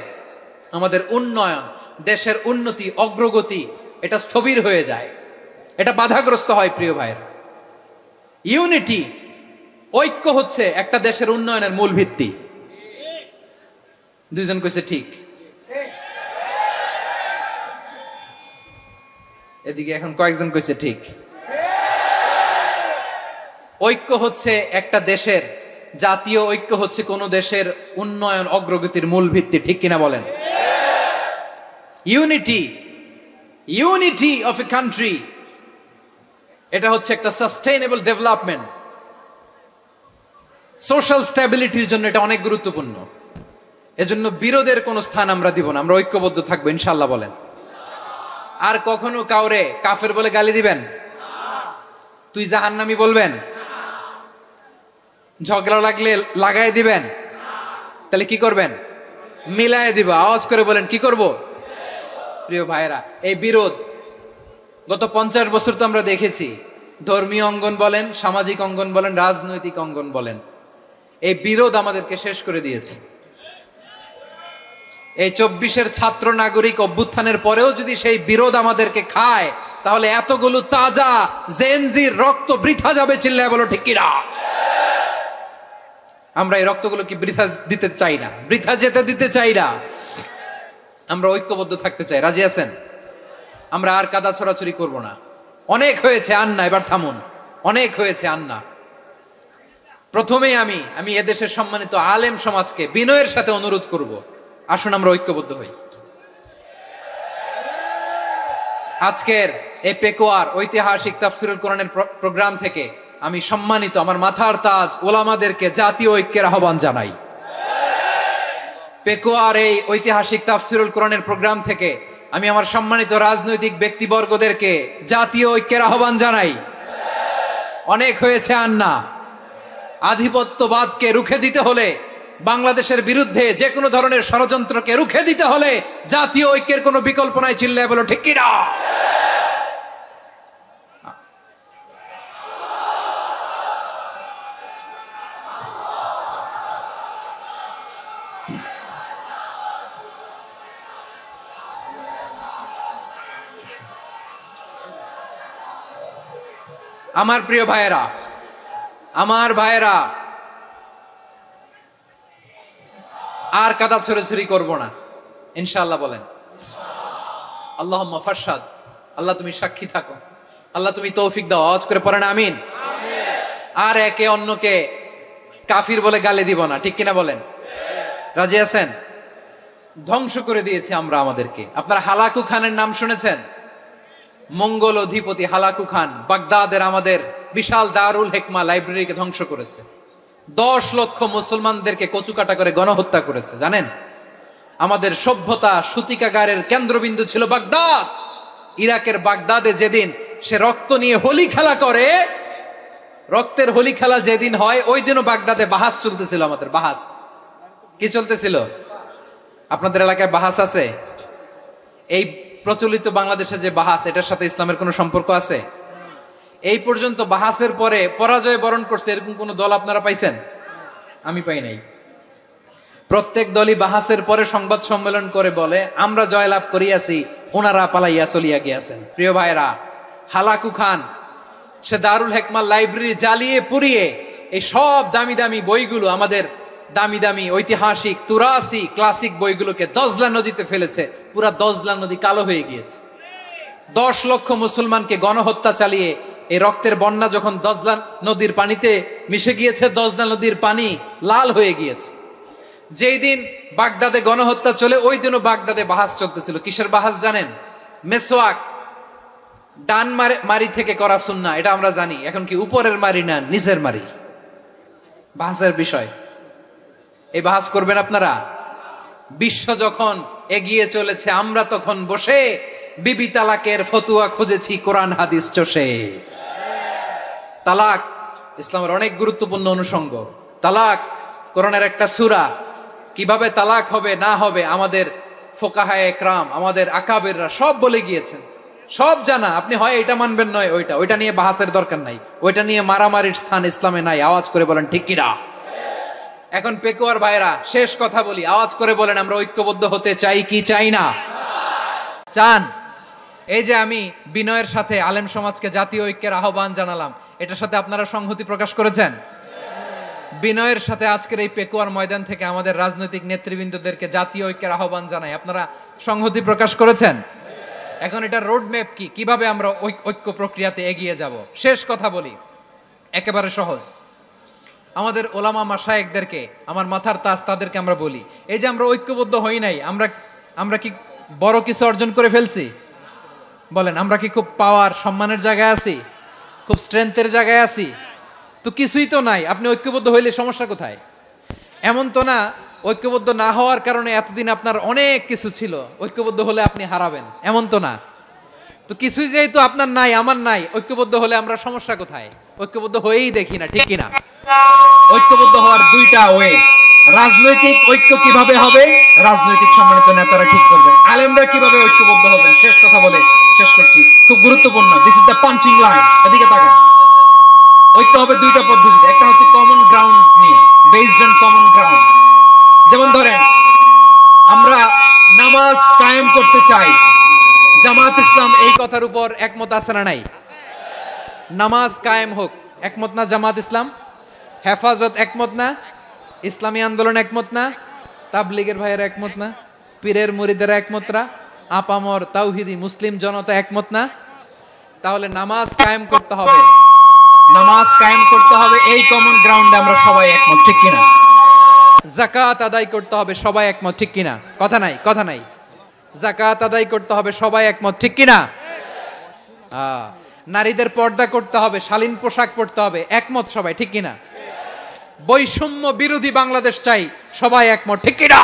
আমাদের উন্নয়ন, দেশের উন্নতি, অগ্রগতি, এটা স্থবির হয়ে যায়, এটা বাধাগ্রস্ত হয়। প্রিয় ভাইয়েরা, ইউনিটি, ঐক্য হচ্ছে একটা দেশের উন্নয়নের মূল ভিত্তি। 2 জন কইছে ঠিক। এদিকে এখন কয়েকজন কইছে ঠিক। ঐক্য হচ্ছে একটা দেশের, জাতীয় ঐক্য হচ্ছে কোন দেশের উন্নয়ন অগ্রগতির মূল ভিত্তি, ঠিক কিনা বলেন? Unity, unity of a country, এটা হচ্ছে একটা সাস্টেইনেবল ডেভেলপমেন্ট, সোশ্যাল স্ট্যাবিলিটির জন্য এটা অনেক গুরুত্বপূর্ণ। এজন্য বিরোধের কোনো স্থান আমরা দিব না, আমরা ঐক্যবদ্ধ থাকবো ইনশাআল্লাহ বলেন। আর কখনো কাউরে কাফের বলে গালি দিবেন? তুই জাহান্নামী বলবেন? ঝগড়া লাগলে লাগাই দিবেন? তাহলে কি করবেন? মিলায় দিব। আওয়াজ করে বলেন, কি করব? প্রিয় ভাইরা, এই বিরোধ গত 50 বছর তো আমরা দেখেছি। ধর্মীয় অঙ্গন বলেন, সামাজিক অঙ্গন বলেন, রাজনৈতিক অঙ্গন বলেন, এই বিরোধ আমাদেরকে শেষ করে দিয়েছে। এই 24-এর ছাত্র নাগরিক অভ্যুত্থানের পরেও যদি সেই বিরোধ আমাদেরকে খায়, তাহলে এতগুলো তাজা জেনজির রক্ত বৃথা যাবে। চিল্লায় বলো ঠিক কিনা? আমরা এই রক্তগুলো কি বৃথা দিতে চাই না, বৃথা যেতে দিতে চাই না। আমরা ঐক্যবদ্ধ থাকতে চাই। রাজি আছেন? আমরা আর কাদা ছড়াছড়ি করব না। অনেক হয়েছে আন্না, এবার থামুন। অনেক হয়েছে আন্না। প্রথমেই আমি এদেশের সম্মানিত আলেম সমাজকে বিনয়ের সাথে অনুরোধ করব, আসুন আমরা ঐক্যবদ্ধ হই। আজকের এই পেকুয়ার ঐতিহাসিক তাফসিরুল কোরআনের প্রোগ্রাম থেকে আমি সম্মানিত আমার মাথার তাজ ওলামাদেরকে জাতীয় ঐক্যের আহ্বান জানাই। পেকুয়ার এই ঐতিহাসিক তাফসিরুল কোরআনের প্রোগ্রাম থেকে আমি আমার সম্মানিত রাজনৈতিক ব্যক্তিবর্গদেরকে জাতীয় ঐক্যের আহ্বান জানাই। অনেক হয়েছে আন্না। আধিপত্যবাদকে রুখে দিতে হলে বাংলাদেশের বিরুদ্ধে যে কোনো ধরনের ষড়যন্ত্রকে রুখে দিতে হলে জাতীয় ঐক্যের কোনো বিকল্প নাই। চিল্লায় বলো ঠিক কিনা? আমার প্রিয় ভাইয়েরা, আমার ভাইয়েরা, আর কাদা ছড়াছড়ি করব না ইনশাআল্লাহ। বলেন আল্লাহুম্মা ফারশাদ। আল্লাহ তুমি সাক্ষী থাকো, আল্লাহ তুমি তৌফিক দাও। আওয়াজ করে পড়েন আমিন। আর একে অন্যকে কাফির বলে গালি দিব না, ঠিক কিনা বলেন? রাজি আছেন? ধ্বংস করে দিয়েছি আমরা আমাদেরকে। আপনারা হালাকু খানের নাম শুনেছেন? মঙ্গল অধিপতি হালাকু খান বাগদাদের আমাদের বিশাল দারুল হিকমা লাইব্রেরিকে ধ্বংস করেছে। 10 লক্ষ মুসলমানদেরকে কচুকাটা করে গণহত্যা করেছে। জানেন, আমাদের সভ্যতা সূতিকাগারের কেন্দ্রবিন্দু ছিল বাগদাদ। ইরাকের বাগদাদে যেদিন সে রক্ত নিয়ে হোলি খেলা করে, রক্তের হোলি খেলা যেদিন হয়, ওই দিনও বাগদাদে বাহাস চলতেছিল। আমাদের বাহাস কি চলতেছিল? আপনাদের এলাকায় বাহাস আছে? এই প্রচলিত বাংলাদেশে যে বাহাস, এটার সাথে ইসলামের কোনো সম্পর্ক আছে? এই পর্যন্ত বাহাসের পরে পরাজয় বরণ করছে এরকম কোন দল আপনারা পাইছেন? আমি পাই নাই। প্রত্যেক দলই বাহাসের পরে সংবাদ সম্মেলন করে বলে আমরা জয়লাভ করিয়াছি, ওনারা পালাইয়া চলিয়া গিয়াছেন। প্রিয় ভাইরা, হালাকু খান সে দারুল হিকমা লাইব্রেরি জ্বালিয়ে পুড়িয়ে এই সব দামি দামি বইগুলো, আমাদের দামি দামি ঐতিহাসিক তুরাসি ক্লাসিক বইগুলোকে দজলা নদীতে ফেলেছে। পুরা দজলা নদী কালো হয়ে গিয়েছে। 10 লক্ষ মুসলমানকে গণহত্যা চালিয়ে এই রক্তের বন্যা যখন দজলা নদীর পানিতে মিশে গিয়েছে, দজলা নদীর পানি লাল হয়ে গিয়েছে। যেই দিন বাগদাদে গণহত্যা চলে, ওই দিনও বাগদাদে বাহাস চলতেছিল। কিসের বাহাস জানেন? মেসওয়াক, ডান মারি থেকে করা সুন্নাহ, এটা আমরা জানি। এখন কি উপরের মারি না নিচের মারি? বাহাসের বিষয়। এই বাহাস করবেন আপনারা? বিশ্ব যখন এগিয়ে চলেছে, আমরা তখন বসে বিবি তালাকের ফতুয়া খুঁজেছি কোরআন হাদিস চষে। তালাক ইসলামের অনেক গুরুত্বপূর্ণ অনুষঙ্গ। তালাক কোরআনের একটা সূরা। কিভাবে তালাক হবে না হবে আমাদের ফোকাহায়ে একরাম, আমাদের আকাবেররা সব বলে গিয়েছেন, সব জানা। আপনি হয় এটা মানবেন, নয় ওইটা নিয়ে বাহাসের দরকার নাই, ওইটা নিয়ে মারামারির স্থান ইসলামে নাই। আওয়াজ করে বলেন ঠিক কিনা? এখন পেকুয়ার ভাইরা, শেষ কথা বলি, আওয়াজ করে বলেন আমরা ঐক্যবদ্ধ হতে চাই কি চাই না? চান? এই যে আমি বিনয়ের সাথে আলেম সমাজকে জাতীয় ঐক্যের আহ্বান জানালাম, এটার সাথে আপনারা সংহতি প্রকাশ করেছেন? বিনয়ের সাথে আজকের এই পেকুয়ার ময়দান থেকে আমাদের রাজনৈতিক নেতৃবৃন্দদেরকে জাতীয় ঐক্যের আহ্বান জানাই, আপনারা সংহতি প্রকাশ করেছেন? এখন এটা রোড ম্যাপ কি, কিভাবে আমরা ঐক্য প্রক্রিয়াতে এগিয়ে যাব? শেষ কথা বলি, একেবারে সহজ। আমাদের ওলামা মাশায়েখদেরকে, আমার মাথার তাজ, তাদেরকে আমরা বলি, এই যে আমরা ঐক্যবদ্ধ হই নাই, আমরা কি বড় কিছু অর্জন করে ফেলছি? বলেন, আমরা কি খুব পাওয়ার সম্মানের জায়গায় আছি? খুব স্ট্রেংথের জায়গায় আছি? তো কিছুই তো নাই। আপনি ঐক্যবদ্ধ হইলে সমস্যা কোথায়? এমন তো না ঐক্যবদ্ধ না হওয়ার কারণে এতদিন আপনার অনেক কিছু ছিল, ঐক্যবদ্ধ হলে আপনি হারাবেন, এমন তো না। তো কিছুই যেহেতু আপনার নাই, আমার নাই, ঐক্যবদ্ধ হলে আমরা সমস্যা কোথায়? ঐক্যবদ্ধ হয়েই দেখি না, ঠিক কিনা? ঐক্যবদ্ধ হওয়ার দুইটা ওয়ে। রাজনৈতিক ঐক্য কিভাবে হবে? রাজনৈতিক সম্মানিত নেতারা ঠিক করবেন। আলেমরা কিভাবে ঐক্যবদ্ধ হবেন? শেষ কথা বলে শেষ করছি, খুব গুরুত্বপূর্ণ। This is the punching line. এদিকে তাকান। ঐক্য হবে দুইটা পদ্ধতিতে। একটা হচ্ছে কমন গ্রাউন্ড নিয়ে, বেসড অন কমন গ্রাউন্ড। যেমন ধরেন, আমরা নামাজ কায়েম করতে চাই, জামাত ইসলাম এই কথার উপর একমত আছে না নাই? নামাজ কায়েম হোক, একমত না জামাত ইসলাম? হেফাজত একমত না? ইসলামী আন্দোলন একমত না? তাবলীগের ভাইয়েরা একমত না? পীরের মুরিদেরা একমত না? আপামর তাওহীদি মুসলিম জনতা একমত না? তাহলে নামাজ কায়েম করতে হবে, নামাজ কায়েম করতে হবে এই কমন গ্রাউন্ডে আমরা সবাই একমত, ঠিক কিনা? যাকাত আদায় করতে হবে, সবাই একমত, ঠিক কিনা? কথা নাই, কথা নাই। যাকাত আদায় করতে হবে, সবাই একমত, ঠিক কিনা? নারীদের পর্দা করতে হবে, শালীন পোশাক পরতে হবে, একমত সবাই, ঠিক কিনা? বৈষম্য বিরোধী বাংলাদেশ চাই, সবাই একমত, ঠিক কিনা?